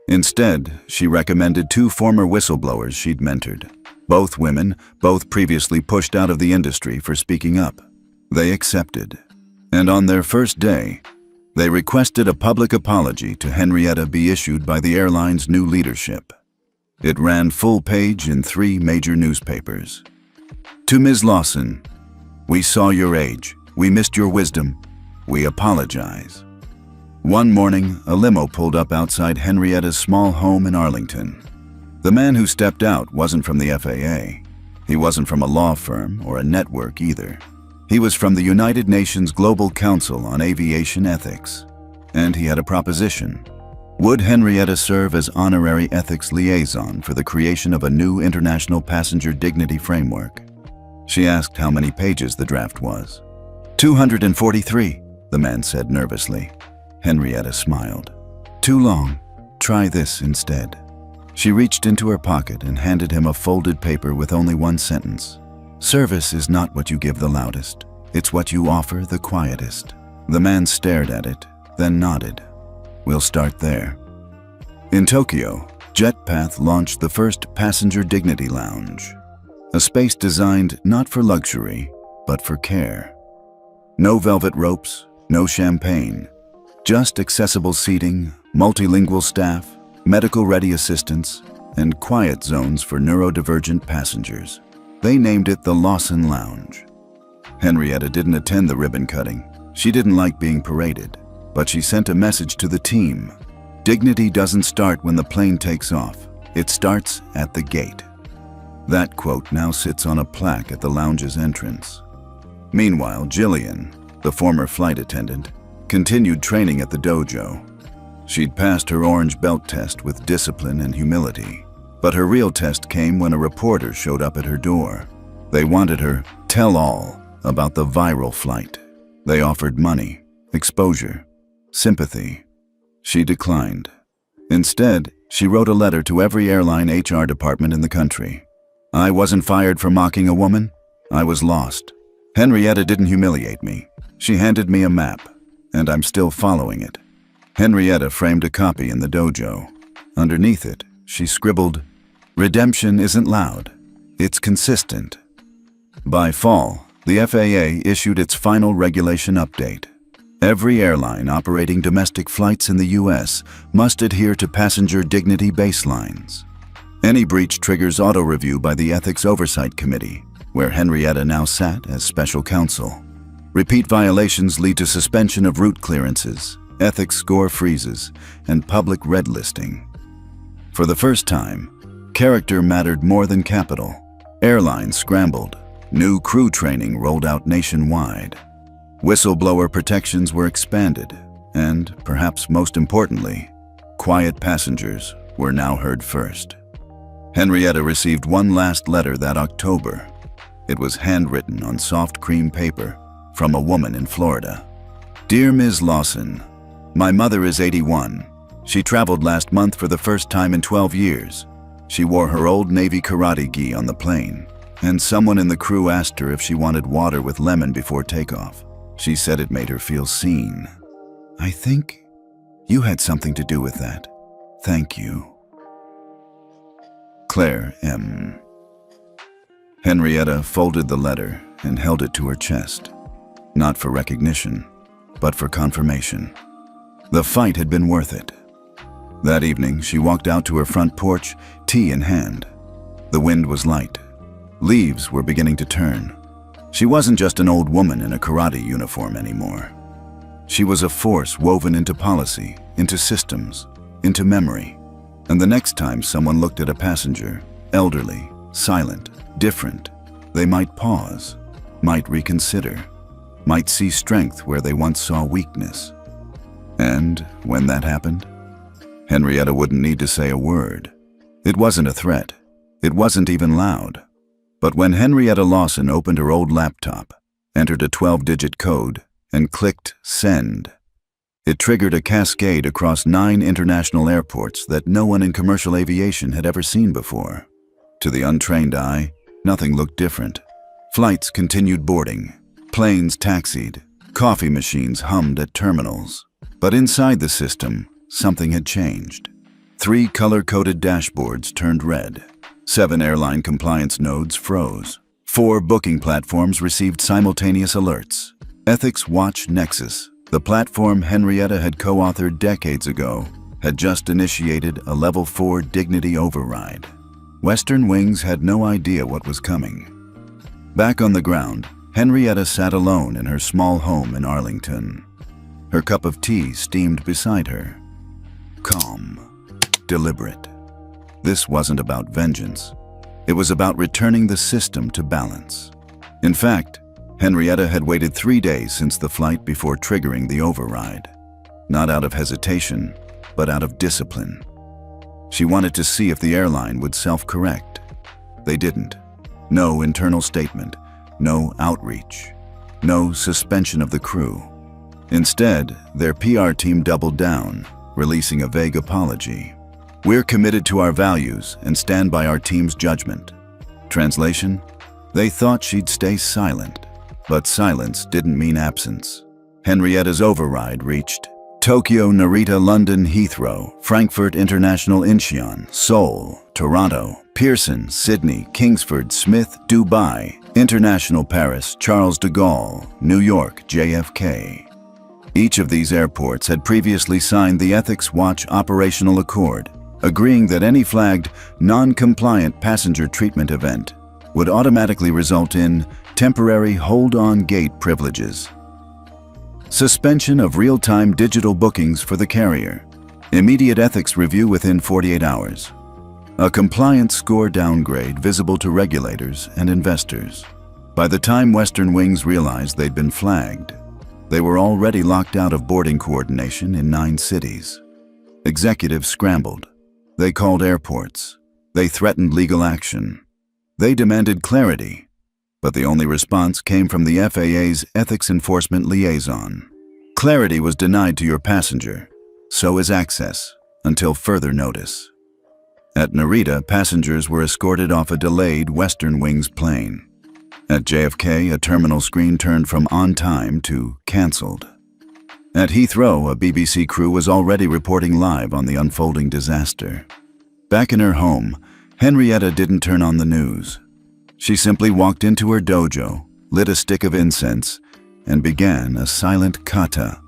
Instead, she recommended 2 former whistleblowers she'd mentored. Both women, both previously pushed out of the industry for speaking up. They accepted. And on their first day, they requested a public apology to Henrietta be issued by the airline's new leadership. It ran full page in 3 major newspapers. "To Ms. Lawson, we saw your age. We missed your wisdom. We apologize." One morning, a limo pulled up outside Henrietta's small home in Arlington. The man who stepped out wasn't from the FAA. He wasn't from a law firm or a network either. He was from the United Nations Global Council on Aviation Ethics. And he had a proposition. Would Henrietta serve as honorary ethics liaison for the creation of a new international passenger dignity framework? She asked how many pages the draft was. 243, the man said nervously. Henrietta smiled. Too long. Try this instead. She reached into her pocket and handed him a folded paper with only one sentence. Service is not what you give the loudest. It's what you offer the quietest. The man stared at it, then nodded. We'll start there. In Tokyo, JetPath launched the first passenger dignity lounge, a space designed not for luxury, but for care. No velvet ropes, no champagne, just accessible seating, multilingual staff, medical-ready assistants, and quiet zones for neurodivergent passengers. They named it the Lawson Lounge. Henrietta didn't attend the ribbon cutting. She didn't like being paraded, but she sent a message to the team. Dignity doesn't start when the plane takes off. It starts at the gate. That quote now sits on a plaque at the lounge's entrance. Meanwhile, Jillian, the former flight attendant, continued training at the dojo. She'd passed her orange belt test with discipline and humility, but her real test came when a reporter showed up at her door. They wanted her tell all about the viral flight. They offered money, exposure, sympathy. She declined. Instead, she wrote a letter to every airline HR department in the country. I wasn't fired for mocking a woman. I was lost. Henrietta didn't humiliate me. She handed me a map, and I'm still following it. Henrietta framed a copy in the dojo. Underneath it, she scribbled, "Redemption isn't loud. It's consistent." By fall, the FAA issued its final regulation update. Every airline operating domestic flights in the U.S. must adhere to passenger dignity baselines. Any breach triggers auto-review by the Ethics Oversight Committee, where Henrietta now sat as special counsel. Repeat violations lead to suspension of route clearances, ethics score freezes, and public red listing. For the first time, character mattered more than capital. Airlines scrambled. New crew training rolled out nationwide. Whistleblower protections were expanded, and, perhaps most importantly, quiet passengers were now heard first. Henrietta received one last letter that October. It was handwritten on soft cream paper from a woman in Florida. Dear Ms. Lawson, my mother is 81. She traveled last month for the first time in 12 years. She wore her old Navy karate gi on the plane, and someone in the crew asked her if she wanted water with lemon before takeoff. She said it made her feel seen. I think you had something to do with that. Thank you. Claire M. Henrietta folded the letter and held it to her chest. Not for recognition, but for confirmation. The fight had been worth it. That evening, she walked out to her front porch, tea in hand. The wind was light. Leaves were beginning to turn. She wasn't just an old woman in a karate uniform anymore. She was a force woven into policy, into systems, into memory. And the next time someone looked at a passenger, elderly, silent, different, they might pause, might reconsider, might see strength where they once saw weakness. And when that happened, Henrietta wouldn't need to say a word. It wasn't a threat. It wasn't even loud. But when Henrietta Lawson opened her old laptop, entered a 12-digit code, and clicked Send, it triggered a cascade across 9 international airports that no one in commercial aviation had ever seen before. To the untrained eye, nothing looked different. Flights continued boarding, planes taxied, coffee machines hummed at terminals. But inside the system, something had changed. 3 color-coded dashboards turned red. 7 airline compliance nodes froze. 4 booking platforms received simultaneous alerts. Ethics Watch Nexus, the platform Henrietta had co-authored decades ago, had just initiated a Level 4 dignity override. Western Wings had no idea what was coming. Back on the ground, Henrietta sat alone in her small home in Arlington. Her cup of tea steamed beside her. Calm, deliberate. This wasn't about vengeance. It was about returning the system to balance. In fact, Henrietta had waited 3 days since the flight before triggering the override. Not out of hesitation, but out of discipline. She wanted to see if the airline would self-correct. They didn't. No internal statement, no outreach, no suspension of the crew. Instead, their PR team doubled down, releasing a vague apology. "We're committed to our values and stand by our team's judgment." Translation? They thought she'd stay silent, but silence didn't mean absence. Henrietta's override reached Tokyo, Narita, London, Heathrow, Frankfurt International, Incheon, Seoul, Toronto, Pearson, Sydney, Kingsford, Smith, Dubai, International, Paris, Charles de Gaulle, New York, JFK. Each of these airports had previously signed the Ethics Watch Operational Accord, agreeing that any flagged, non-compliant passenger treatment event would automatically result in temporary hold-on gate privileges, suspension of real-time digital bookings for the carrier, immediate ethics review within 48 hours, a compliance score downgrade visible to regulators and investors. By the time Western Wings realized they'd been flagged, they were already locked out of boarding coordination in 9 cities. Executives scrambled. They called airports. They threatened legal action. They demanded clarity, but the only response came from the FAA's Ethics Enforcement Liaison. Clarity was denied to your passenger, so is access, until further notice. At Narita, passengers were escorted off a delayed Western Wings plane. At JFK, a terminal screen turned from on time to canceled. At Heathrow, a BBC crew was already reporting live on the unfolding disaster. Back in her home, Henrietta didn't turn on the news. She simply walked into her dojo, lit a stick of incense, and began a silent kata.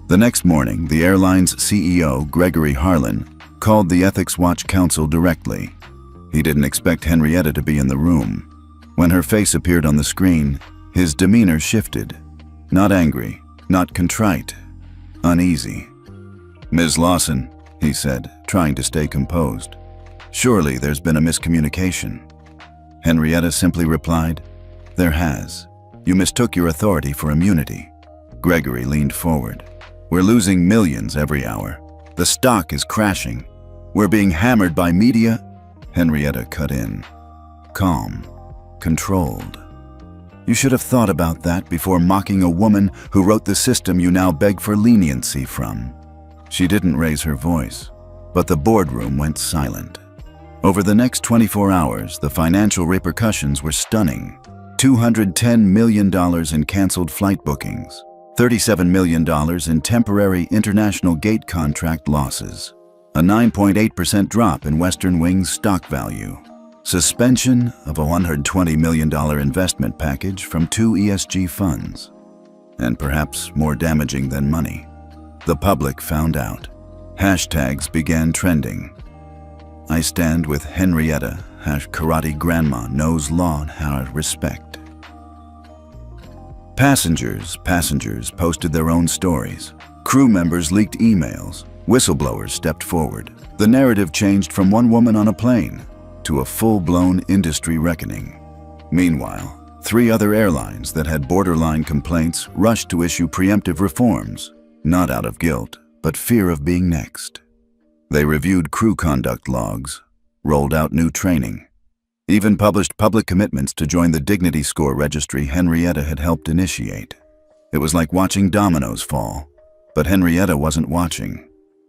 The next morning, the airline's CEO, Gregory Harlan, called the Ethics Watch Council directly. He didn't expect Henrietta to be in the room. When her face appeared on the screen, his demeanor shifted. Not angry, not contrite, uneasy. "Ms. Lawson," he said, trying to stay composed. "Surely there's been a miscommunication." Henrietta simply replied, "There has. You mistook your authority for immunity." Gregory leaned forward. "We're losing millions every hour. The stock is crashing. We're being hammered by media." Henrietta cut in. Calm, controlled. "You should have thought about that before mocking a woman who wrote the system you now beg for leniency from." She didn't raise her voice, but the boardroom went silent. Over the next 24 hours, the financial repercussions were stunning. $210 million in canceled flight bookings, $37 million in temporary international gate contract losses, a 9.8% drop in Western Wings stock value, suspension of a $120 million investment package from 2 ESG funds, and perhaps more damaging than money, the public found out. Hashtags began trending. "I stand with Henrietta, #karate grandma knows law and respect." Passengers posted their own stories. Crew members leaked emails. Whistleblowers stepped forward. The narrative changed from one woman on a plane to a full-blown industry reckoning. Meanwhile, 3 other airlines that had borderline complaints rushed to issue preemptive reforms, not out of guilt, but fear of being next. They reviewed crew conduct logs, rolled out new training, even published public commitments to join the Dignity Score registry Henrietta had helped initiate. It was like watching dominoes fall, but Henrietta wasn't watching.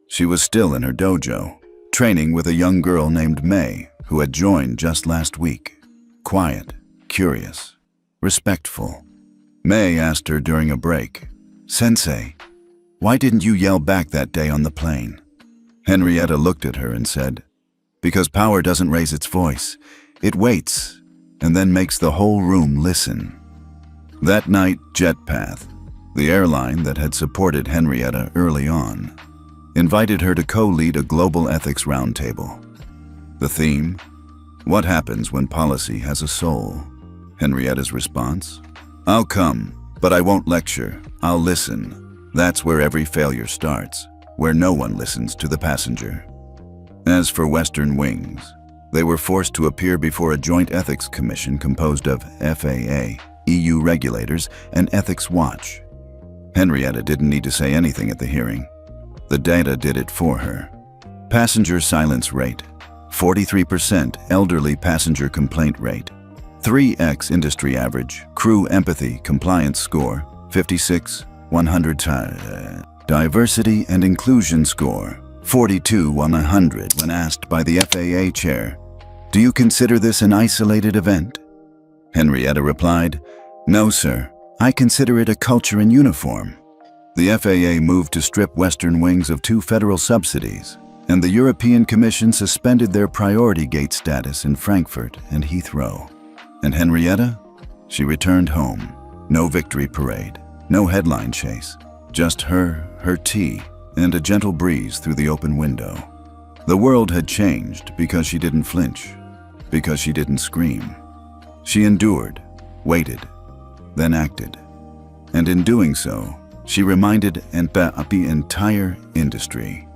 She was still in her dojo, training with a young girl named May, who had joined just last week. Quiet, curious, respectful. May asked her during a break, "Sensei, why didn't you yell back that day on the plane?" Henrietta looked at her and said, "Because power doesn't raise its voice. It waits, and then makes the whole room listen." That night, JetPath, the airline that had supported Henrietta early on, invited her to co-lead a global ethics roundtable. The theme, "What happens when policy has a soul?" Henrietta's response, "I'll come, but I won't lecture. I'll listen. That's where every failure starts, where no one listens to the passenger." As for Western Wings, they were forced to appear before a joint ethics commission composed of FAA, EU regulators, and Ethics Watch. Henrietta didn't need to say anything at the hearing. The data did it for her. Passenger silence rate, 43% elderly passenger complaint rate, 3x industry average, crew empathy compliance score, 56, 100. Diversity and inclusion score, 42 on 100 when asked by the FAA chair, "Do you consider this an isolated event?" Henrietta replied, "No, sir. I consider it a culture in uniform." The FAA moved to strip Western Wings of 2 federal subsidies, and the European Commission suspended their priority gate status in Frankfurt and Heathrow. And Henrietta? She returned home. No victory parade, no headline chase, just her tea, and a gentle breeze through the open window. The world had changed because she didn't flinch, because she didn't scream. She endured, waited, then acted. And in doing so, she reminded the entire industry.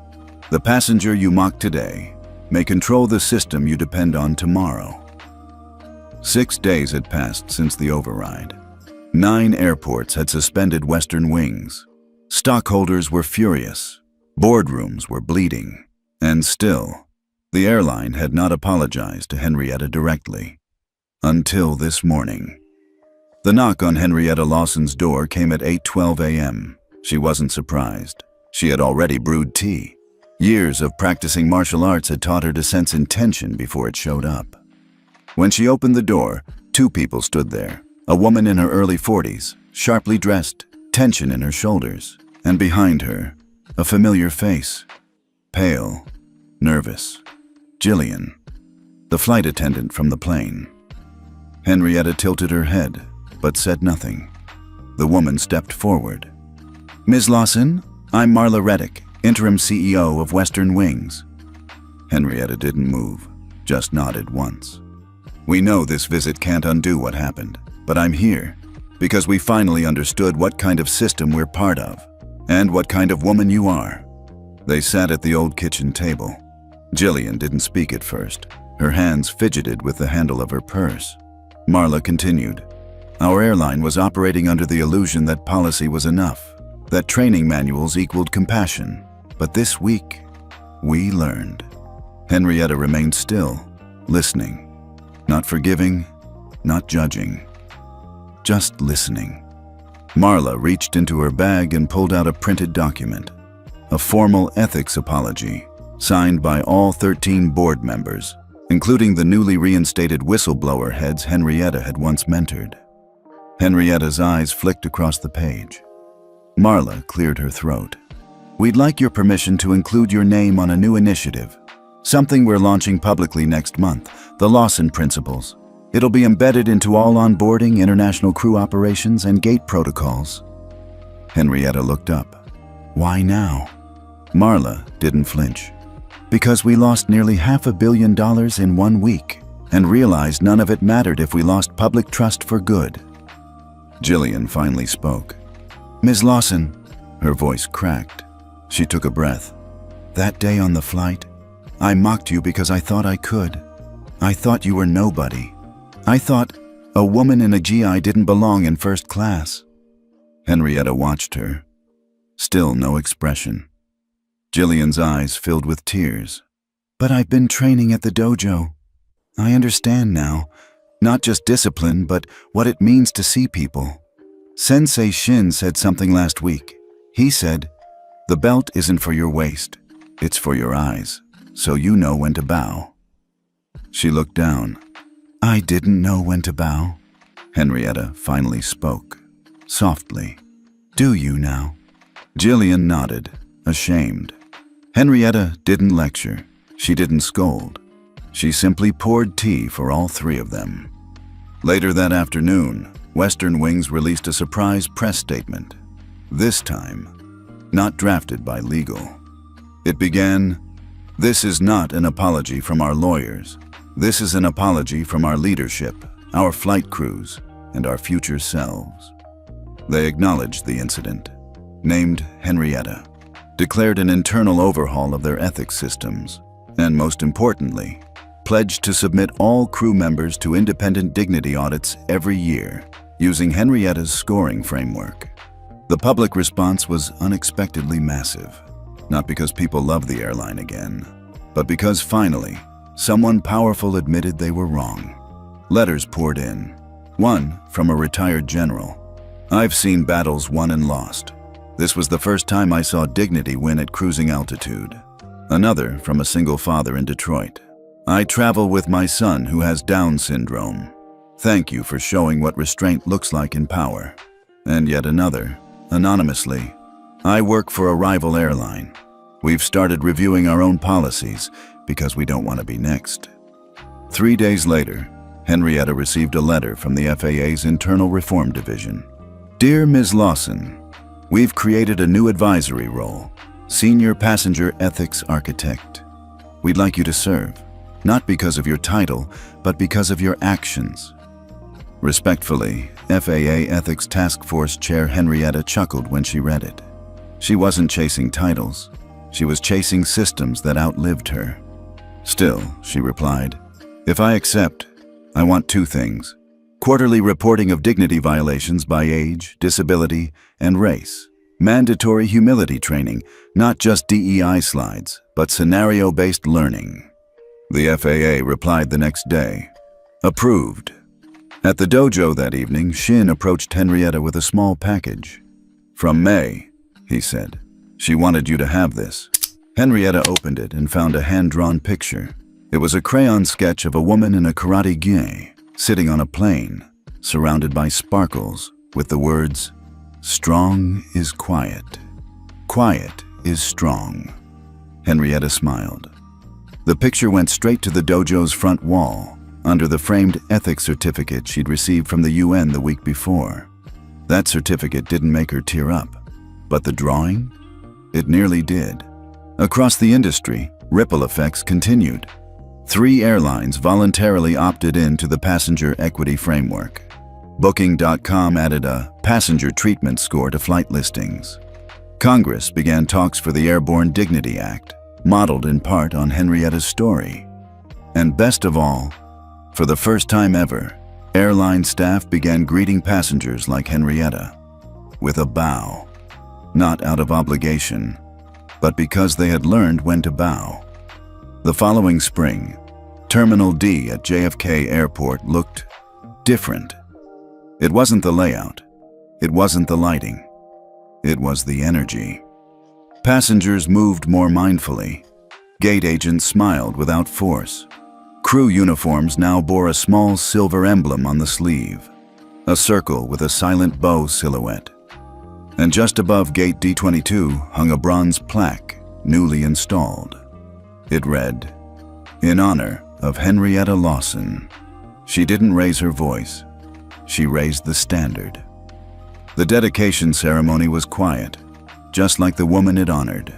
The passenger you mock today may control the system you depend on tomorrow. 6 days had passed since the override. 9 airports had suspended Western Wings. Stockholders were furious. Boardrooms were bleeding. And still, the airline had not apologized to Henrietta directly. Until this morning. The knock on Henrietta Lawson's door came at 8:12 a.m. She wasn't surprised. She had already brewed tea. Years of practicing martial arts had taught her to sense intention before it showed up. When she opened the door, 2 people stood there. A woman in her early 40s, sharply dressed, tension in her shoulders, and behind her, a familiar face. Pale, nervous. Jillian, the flight attendant from the plane. Henrietta tilted her head, but said nothing. The woman stepped forward. "Ms. Lawson, I'm Marla Reddick, interim CEO of Western Wings." Henrietta didn't move, just nodded once. "We know this visit can't undo what happened, but I'm here because we finally understood what kind of system we're part of and what kind of woman you are." They sat at the old kitchen table. Jillian didn't speak at first. Her hands fidgeted with the handle of her purse. Marla continued, "Our airline was operating under the illusion that policy was enough, that training manuals equaled compassion. But this week, we learned." Henrietta remained still, listening, not forgiving, not judging, just listening. Marla reached into her bag and pulled out a printed document, a formal ethics apology, signed by all 13 board members, including the newly reinstated whistleblower heads Henrietta had once mentored. Henrietta's eyes flicked across the page. Marla cleared her throat. "We'd like your permission to include your name on a new initiative, something we're launching publicly next month, the Lawson Principles. It'll be embedded into all onboarding, international crew operations, and gate protocols." Henrietta looked up. "Why now?" Marla didn't flinch. "Because we lost nearly $500 million in 1 week and realized none of it mattered if we lost public trust for good." Jillian finally spoke. "Ms. Lawson," her voice cracked. She took a breath. "That day on the flight, I mocked you because I thought I could. I thought you were nobody. I thought a woman in a GI didn't belong in first class." Henrietta watched her. Still no expression. Jillian's eyes filled with tears. "But I've been training at the dojo. I understand now, not just discipline, but what it means to see people. Sensei Shin said something last week. He said, 'The belt isn't for your waist, it's for your eyes, so you know when to bow.'" She looked down. "I didn't know when to bow." Henrietta finally spoke, softly. "Do you now?" Jillian nodded, ashamed. Henrietta didn't lecture. She didn't scold. She simply poured tea for all 3 of them. Later that afternoon, Western Wings released a surprise press statement. This time, not drafted by legal. It began, "This is not an apology from our lawyers. This is an apology from our leadership, our flight crews, and our future selves." They acknowledged the incident, named Henrietta, declared an internal overhaul of their ethics systems, and most importantly, pledged to submit all crew members to independent dignity audits every year, using Henrietta's scoring framework. The public response was unexpectedly massive. Not because people loved the airline again, but because finally, someone powerful admitted they were wrong. Letters poured in. One from a retired general. "I've seen battles won and lost. This was the first time I saw dignity win at cruising altitude." Another from a single father in Detroit. "I travel with my son who has Down syndrome. Thank you for showing what restraint looks like in power." And yet another, anonymously. "I work for a rival airline. We've started reviewing our own policies because we don't want to be next." 3 days later, Henrietta received a letter from the FAA's Internal Reform Division. "Dear Ms. Lawson, we've created a new advisory role, Senior Passenger Ethics Architect. We'd like you to serve, not because of your title, but because of your actions. Respectfully, FAA Ethics Task Force Chair Henrietta chuckled when she read it. She wasn't chasing titles. She was chasing systems that outlived her. "Still," she replied, "if I accept, I want 2 things. Quarterly reporting of dignity violations by age, disability, and race. Mandatory humility training, not just DEI slides, but scenario-based learning." The FAA replied the next day. "Approved." At the dojo that evening, Shin approached Henrietta with a small package. "From May," he said. "She wanted you to have this." Henrietta opened it and found a hand-drawn picture. It was a crayon sketch of a woman in a karate gi, sitting on a plane, surrounded by sparkles, with the words, "Strong is quiet. Quiet is strong." Henrietta smiled. The picture went straight to the dojo's front wall, under the framed ethics certificate she'd received from the UN the week before. That certificate didn't make her tear up, but the drawing? It nearly did. Across the industry, ripple effects continued. 3 airlines voluntarily opted in to the passenger equity framework. Booking.com added a passenger treatment score to flight listings. Congress began talks for the Airborne Dignity Act, modeled in part on Henrietta's story. And best of all, for the first time ever, airline staff began greeting passengers like Henrietta, with a bow. Not out of obligation, but because they had learned when to bow. The following spring, Terminal D at JFK Airport looked different. It wasn't the layout. It wasn't the lighting. It was the energy. Passengers moved more mindfully. Gate agents smiled without force. Crew uniforms now bore a small silver emblem on the sleeve, a circle with a silent bow silhouette. And just above Gate D22 hung a bronze plaque, newly installed. It read, "In honor of Henrietta Lawson." She didn't raise her voice. She raised the standard. The dedication ceremony was quiet, just like the woman it honored.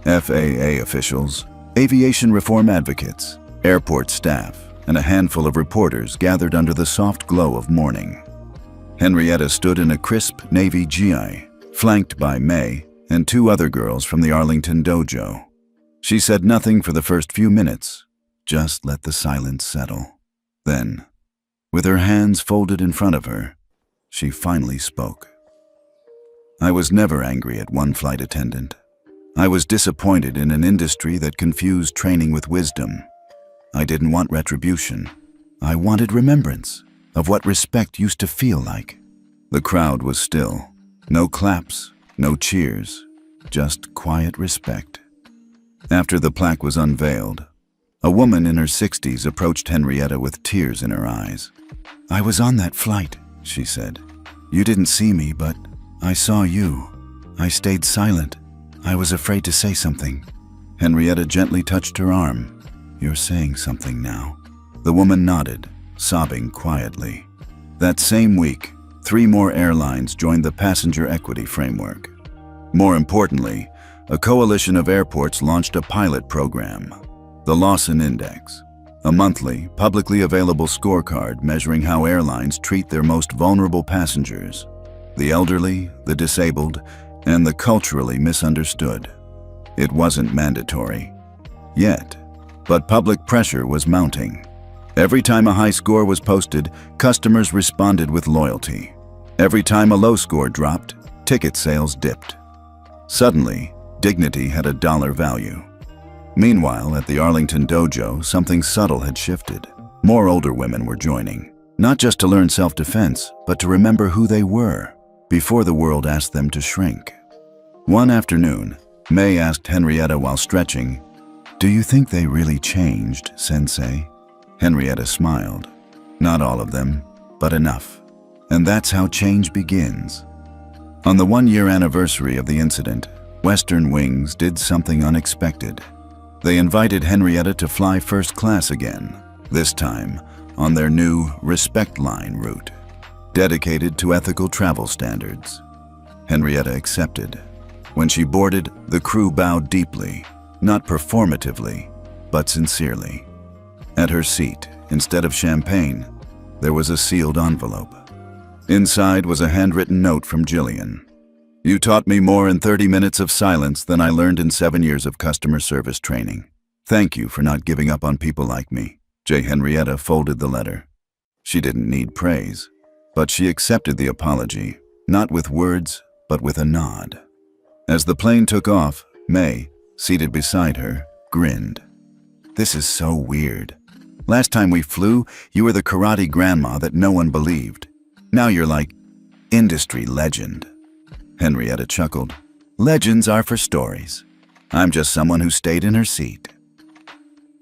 FAA officials, aviation reform advocates, airport staff, and a handful of reporters gathered under the soft glow of morning. Henrietta stood in a crisp navy gi, flanked by May and 2 other girls from the Arlington dojo. She said nothing for the first few minutes, just let the silence settle. Then, with her hands folded in front of her, she finally spoke. "I was never angry at one flight attendant. I was disappointed in an industry that confused training with wisdom. I didn't want retribution. I wanted remembrance of what respect used to feel like." The crowd was still. No claps, no cheers, just quiet respect. After the plaque was unveiled, a woman in her 60s approached Henrietta with tears in her eyes. "I was on that flight," she said. "You didn't see me, but I saw you. I stayed silent. I was afraid to say something." Henrietta gently touched her arm. "You're saying something now." The woman nodded, sobbing quietly. That same week, 3 more airlines joined the passenger equity framework. More importantly, a coalition of airports launched a pilot program, the Lawson Index, a monthly, publicly available scorecard measuring how airlines treat their most vulnerable passengers, the elderly, the disabled, and the culturally misunderstood. It wasn't mandatory yet, but public pressure was mounting. Every time a high score was posted, customers responded with loyalty. Every time a low score dropped, ticket sales dipped. Suddenly, Dignity had a dollar value. Meanwhile, at the Arlington dojo, something subtle had shifted. More older women were joining, not just to learn self-defense, but to remember who they were before the world asked them to shrink. One afternoon, May asked Henrietta while stretching, "Do you think they really changed, Sensei?" Henrietta smiled. "Not all of them, but enough. And that's how change begins." On the one-year anniversary of the incident, Western Wings did something unexpected. They invited Henrietta to fly first class again, this time on their new Respect Line route, dedicated to ethical travel standards. Henrietta accepted. When she boarded, the crew bowed deeply, not performatively, but sincerely. At her seat, instead of champagne, there was a sealed envelope. Inside was a handwritten note from Jillian. "You taught me more in 30 minutes of silence than I learned in 7 years of customer service training. Thank you for not giving up on people like me." Henrietta folded the letter. She didn't need praise, but she accepted the apology, not with words, but with a nod. As the plane took off, May, seated beside her, grinned. "This is so weird. Last time we flew, you were the karate grandma that no one believed. Now you're like industry legend." Henrietta chuckled. "Legends are for stories. I'm just someone who stayed in her seat."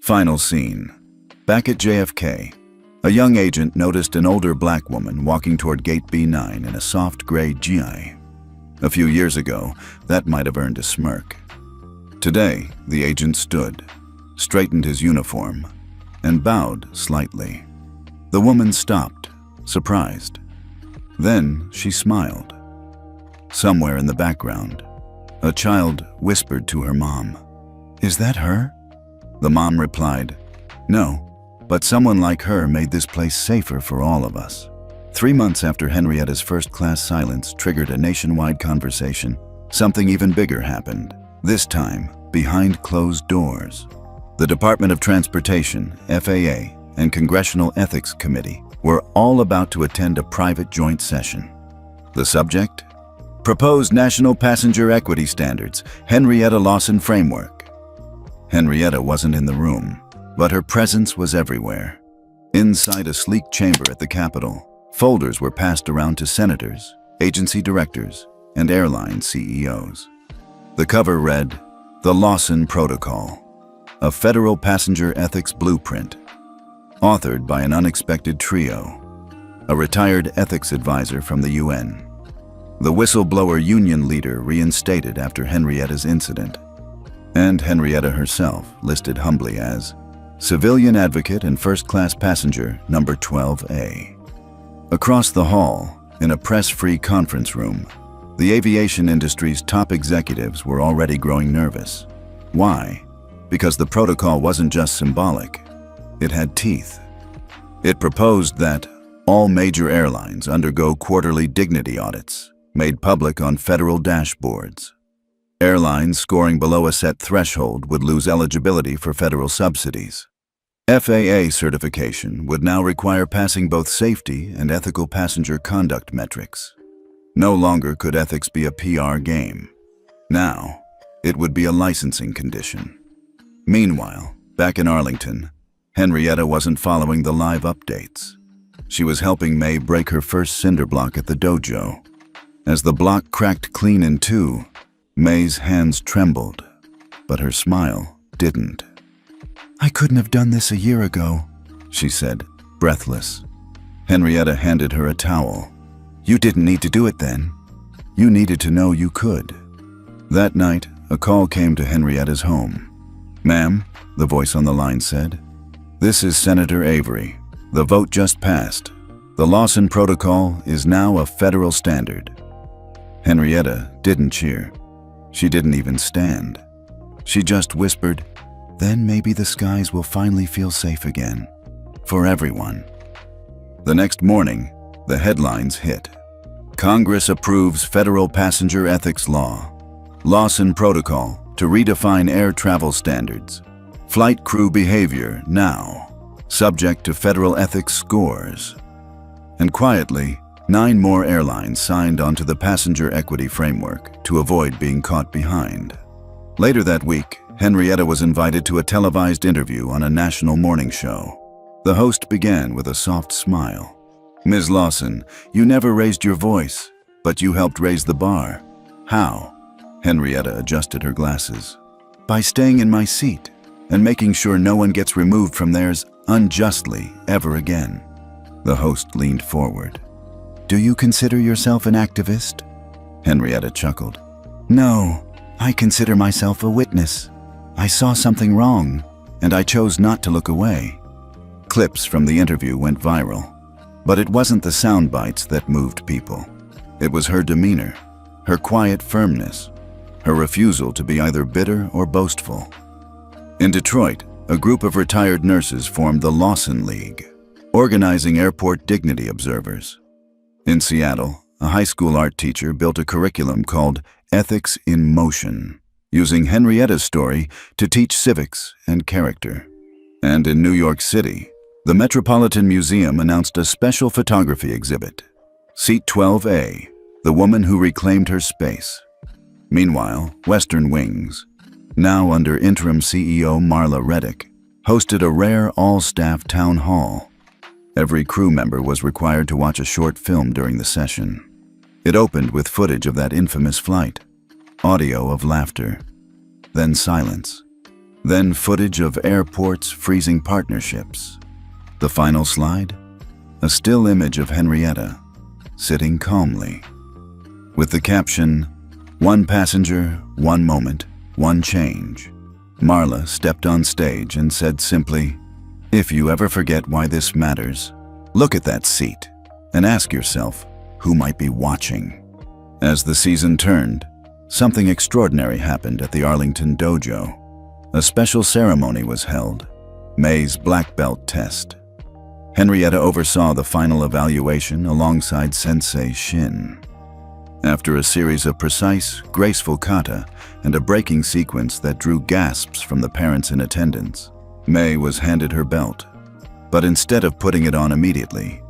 Final scene. Back at JFK, a young agent noticed an older black woman walking toward Gate B9 in a soft gray GI. A few years ago, that might have earned a smirk. Today, the agent stood, straightened his uniform, and bowed slightly. The woman stopped, surprised. Then she smiled. Somewhere in the background, a child whispered to her mom, "Is that her?" The mom replied, "No, but someone like her made this place safer for all of us." 3 months after Henrietta's first-class silence triggered a nationwide conversation, something even bigger happened, this time behind closed doors. The Department of Transportation, FAA, and Congressional Ethics Committee were all about to attend a private joint session. The subject? Proposed National Passenger Equity Standards, Henrietta Lawson Framework. Henrietta wasn't in the room, but her presence was everywhere. Inside a sleek chamber at the Capitol, folders were passed around to senators, agency directors, and airline CEOs. The cover read, "The Lawson Protocol, a federal passenger ethics blueprint," authored by an unexpected trio, a retired ethics advisor from the UN, the whistleblower union leader reinstated after Henrietta's incident, and Henrietta herself listed humbly as civilian advocate and first-class passenger number 12A. Across the hall, in a press-free conference room, the aviation industry's top executives were already growing nervous. Why? Because the protocol wasn't just symbolic. It had teeth. It proposed that all major airlines undergo quarterly dignity audits, made public on federal dashboards. Airlines scoring below a set threshold would lose eligibility for federal subsidies. FAA certification would now require passing both safety and ethical passenger conduct metrics. No longer could ethics be a PR game. Now, it would be a licensing condition. Meanwhile, back in Arlington, Henrietta wasn't following the live updates. She was helping May break her first cinder block at the dojo. As the block cracked clean in two, May's hands trembled, but her smile didn't. "I couldn't have done this a year ago," she said, breathless. Henrietta handed her a towel. "You didn't need to do it then. You needed to know you could." That night, a call came to Henrietta's home. "Ma'am," the voice on the line said, "this is Senator Avery. The vote just passed. The Lawson Protocol is now a federal standard." Henrietta didn't cheer. She didn't even stand. She just whispered, "Then maybe the skies will finally feel safe again. For everyone." The next morning, the headlines hit. Congress approves federal passenger ethics law. Lawson Protocol to redefine air travel standards. Flight crew behavior now, subject to federal ethics scores. And quietly, 9 more airlines signed onto the passenger equity framework to avoid being caught behind. Later that week, Henrietta was invited to a televised interview on a national morning show. The host began with a soft smile. "Ms. Lawson, you never raised your voice, but you helped raise the bar. How?" Henrietta adjusted her glasses. "By staying in my seat and making sure no one gets removed from theirs unjustly ever again." The host leaned forward. "Do you consider yourself an activist?" Henrietta chuckled. "No, I consider myself a witness. I saw something wrong, and I chose not to look away." Clips from the interview went viral, but it wasn't the sound bites that moved people. It was her demeanor, her quiet firmness, her refusal to be either bitter or boastful. In Detroit, a group of retired nurses formed the Lawson League, organizing airport dignity observers. In Seattle, a high school art teacher built a curriculum called Ethics in Motion, using Henrietta's story to teach civics and character. And in New York City, the Metropolitan Museum announced a special photography exhibit, Seat 12A, the woman who reclaimed her space. Meanwhile, Western Wings, now under interim CEO Marla Reddick, hosted a rare all-staff town hall. Every crew member was required to watch a short film during the session. It opened with footage of that infamous flight, audio of laughter, then silence, then footage of airports freezing partnerships. The final slide? A still image of Henrietta, sitting calmly, with the caption, "One passenger, one moment, one change." Marla stepped on stage and said simply, "If you ever forget why this matters, look at that seat and ask yourself who might be watching." As the season turned, something extraordinary happened at the Arlington dojo. A special ceremony was held, May's black belt test. Henrietta oversaw the final evaluation alongside Sensei Shin. After a series of precise, graceful kata and a breaking sequence that drew gasps from the parents in attendance, May was handed her belt. But instead of putting it on immediately,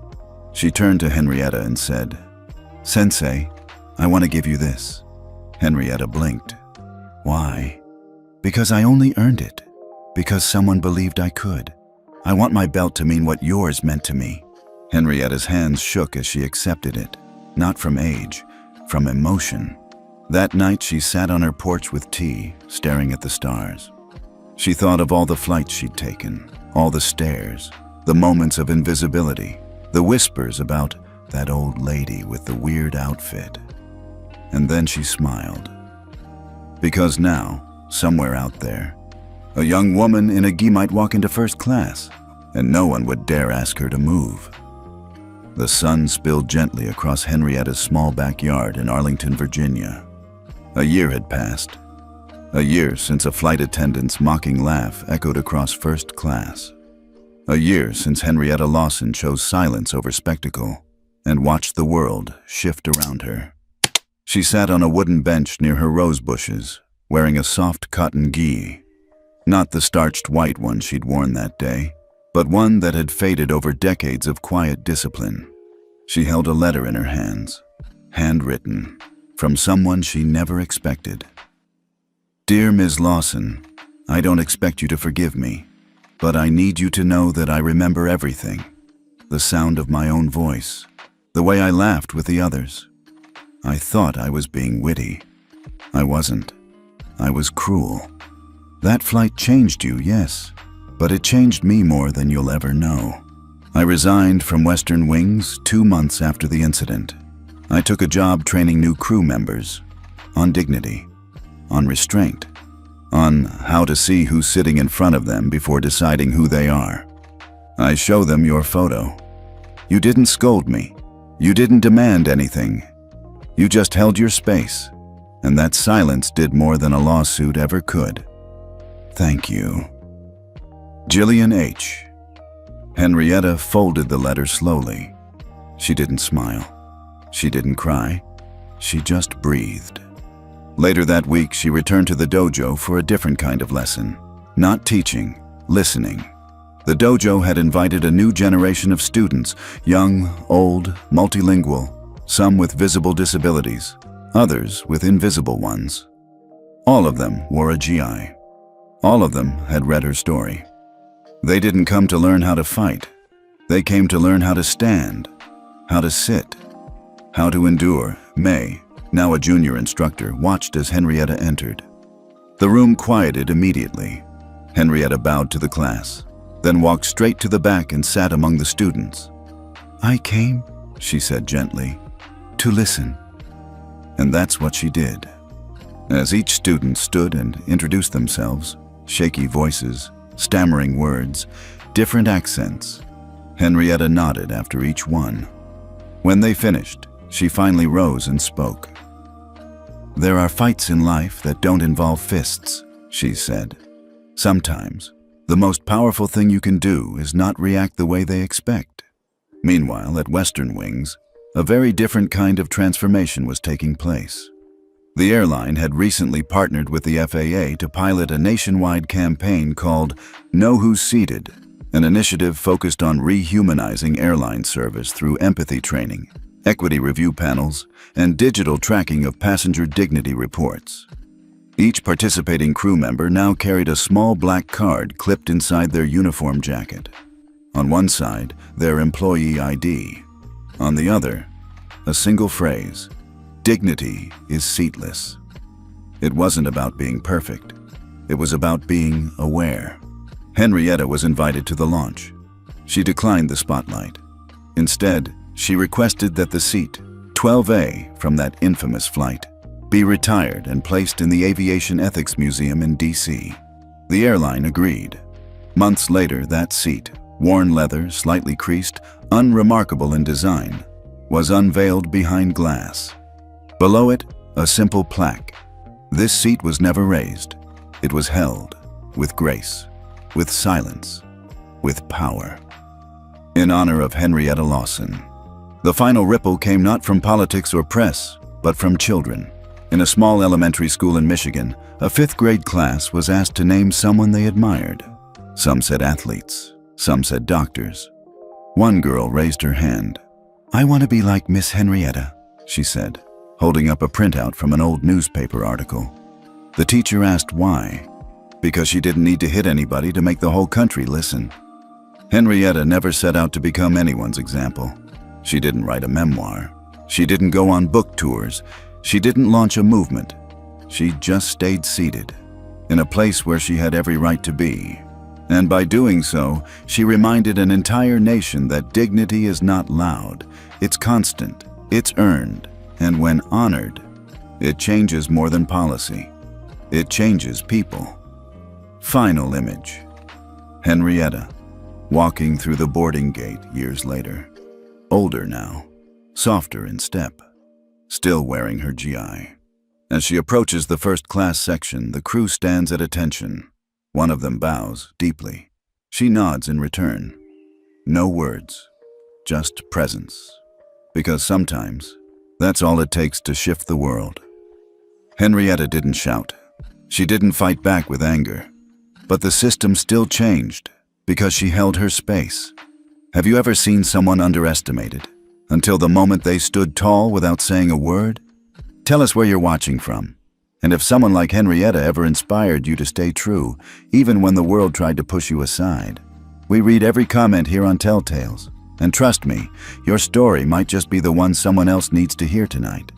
she turned to Henrietta and said, "Sensei, I want to give you this." Henrietta blinked. "Why?" "Because I only earned it. Because someone believed I could. I want my belt to mean what yours meant to me." Henrietta's hands shook as she accepted it, not from age, from emotion. That night she sat on her porch with tea, staring at the stars. She thought of all the flights she'd taken, all the stares, the moments of invisibility, the whispers about that old lady with the weird outfit. And then she smiled. Because now, somewhere out there, a young woman in a gi might walk into first class, and no one would dare ask her to move. The sun spilled gently across Henrietta's small backyard in Arlington, Virginia. A year had passed. A year since a flight attendant's mocking laugh echoed across first class. A year since Henrietta Lawson chose silence over spectacle and watched the world shift around her. She sat on a wooden bench near her rose bushes, wearing a soft cotton gi. Not the starched white one she'd worn that day, but one that had faded over decades of quiet discipline. She held a letter in her hands, handwritten, from someone she never expected. "Dear Ms. Lawson, I don't expect you to forgive me, but I need you to know that I remember everything. The sound of my own voice, the way I laughed with the others. I thought I was being witty. I wasn't. I was cruel. That flight changed you, yes, but it changed me more than you'll ever know. I resigned from Western Wings 2 months after the incident. I took a job training new crew members on dignity, on restraint, on how to see who's sitting in front of them before deciding who they are. I show them your photo. You didn't scold me. You didn't demand anything. You just held your space, and that silence did more than a lawsuit ever could. Thank you. Jillian H." Henrietta folded the letter slowly. She didn't smile. She didn't cry. She just breathed. Later that week, she returned to the dojo for a different kind of lesson. Not teaching, listening. The dojo had invited a new generation of students, young, old, multilingual, some with visible disabilities, others with invisible ones. All of them wore a GI. All of them had read her story. They didn't come to learn how to fight. They came to learn how to stand, how to sit, how to endure. May, now a junior instructor, watched as Henrietta entered. The room quieted immediately. Henrietta bowed to the class, then walked straight to the back and sat among the students. "I came," she said gently, "to listen." And that's what she did. As each student stood and introduced themselves, shaky voices, stammering words, different accents, Henrietta nodded after each one. When they finished, she finally rose and spoke. "There are fights in life that don't involve fists," she said. "Sometimes, the most powerful thing you can do is not react the way they expect." Meanwhile, at Western Wings, a very different kind of transformation was taking place. The airline had recently partnered with the FAA to pilot a nationwide campaign called Know Who's Seated, an initiative focused on rehumanizing airline service through empathy training, equity review panels, and digital tracking of passenger dignity reports. Each participating crew member now carried a small black card clipped inside their uniform jacket. On one side, their employee ID. On the other, a single phrase: "Dignity is seatless." It wasn't about being perfect. It was about being aware. Henrietta was invited to the launch. She declined the spotlight. Instead, she requested that the seat, 12A from that infamous flight, be retired and placed in the Aviation Ethics Museum in DC. The airline agreed. Months later, that seat, worn leather, slightly creased, unremarkable in design, was unveiled behind glass. Below it, a simple plaque. This seat was never raised. It was held with grace, with silence, with power. In honor of Henrietta Lawson. The final ripple came not from politics or press, but from children. In a small elementary school in Michigan, a fifth-grade class was asked to name someone they admired. Some said athletes, some said doctors. One girl raised her hand. "I want to be like Miss Henrietta," she said, holding up a printout from an old newspaper article. The teacher asked why. Because she didn't need to hit anybody to make the whole country listen. Henrietta never set out to become anyone's example. She didn't write a memoir. She didn't go on book tours. She didn't launch a movement. She just stayed seated, in a place where she had every right to be. And by doing so, she reminded an entire nation that dignity is not loud, it's constant, it's earned, and when honored, it changes more than policy. It changes people. Final image. Henrietta, walking through the boarding gate years later. Older now, softer in step, still wearing her GI. As she approaches the first-class section, the crew stands at attention. One of them bows deeply. She nods in return. No words, just presence. Because sometimes, that's all it takes to shift the world. Henrietta didn't shout. She didn't fight back with anger. But the system still changed because she held her space. Have you ever seen someone underestimated until the moment they stood tall without saying a word? Tell us where you're watching from. And if someone like Henrietta ever inspired you to stay true, even when the world tried to push you aside. We read every comment here on Telltales. And trust me, your story might just be the one someone else needs to hear tonight.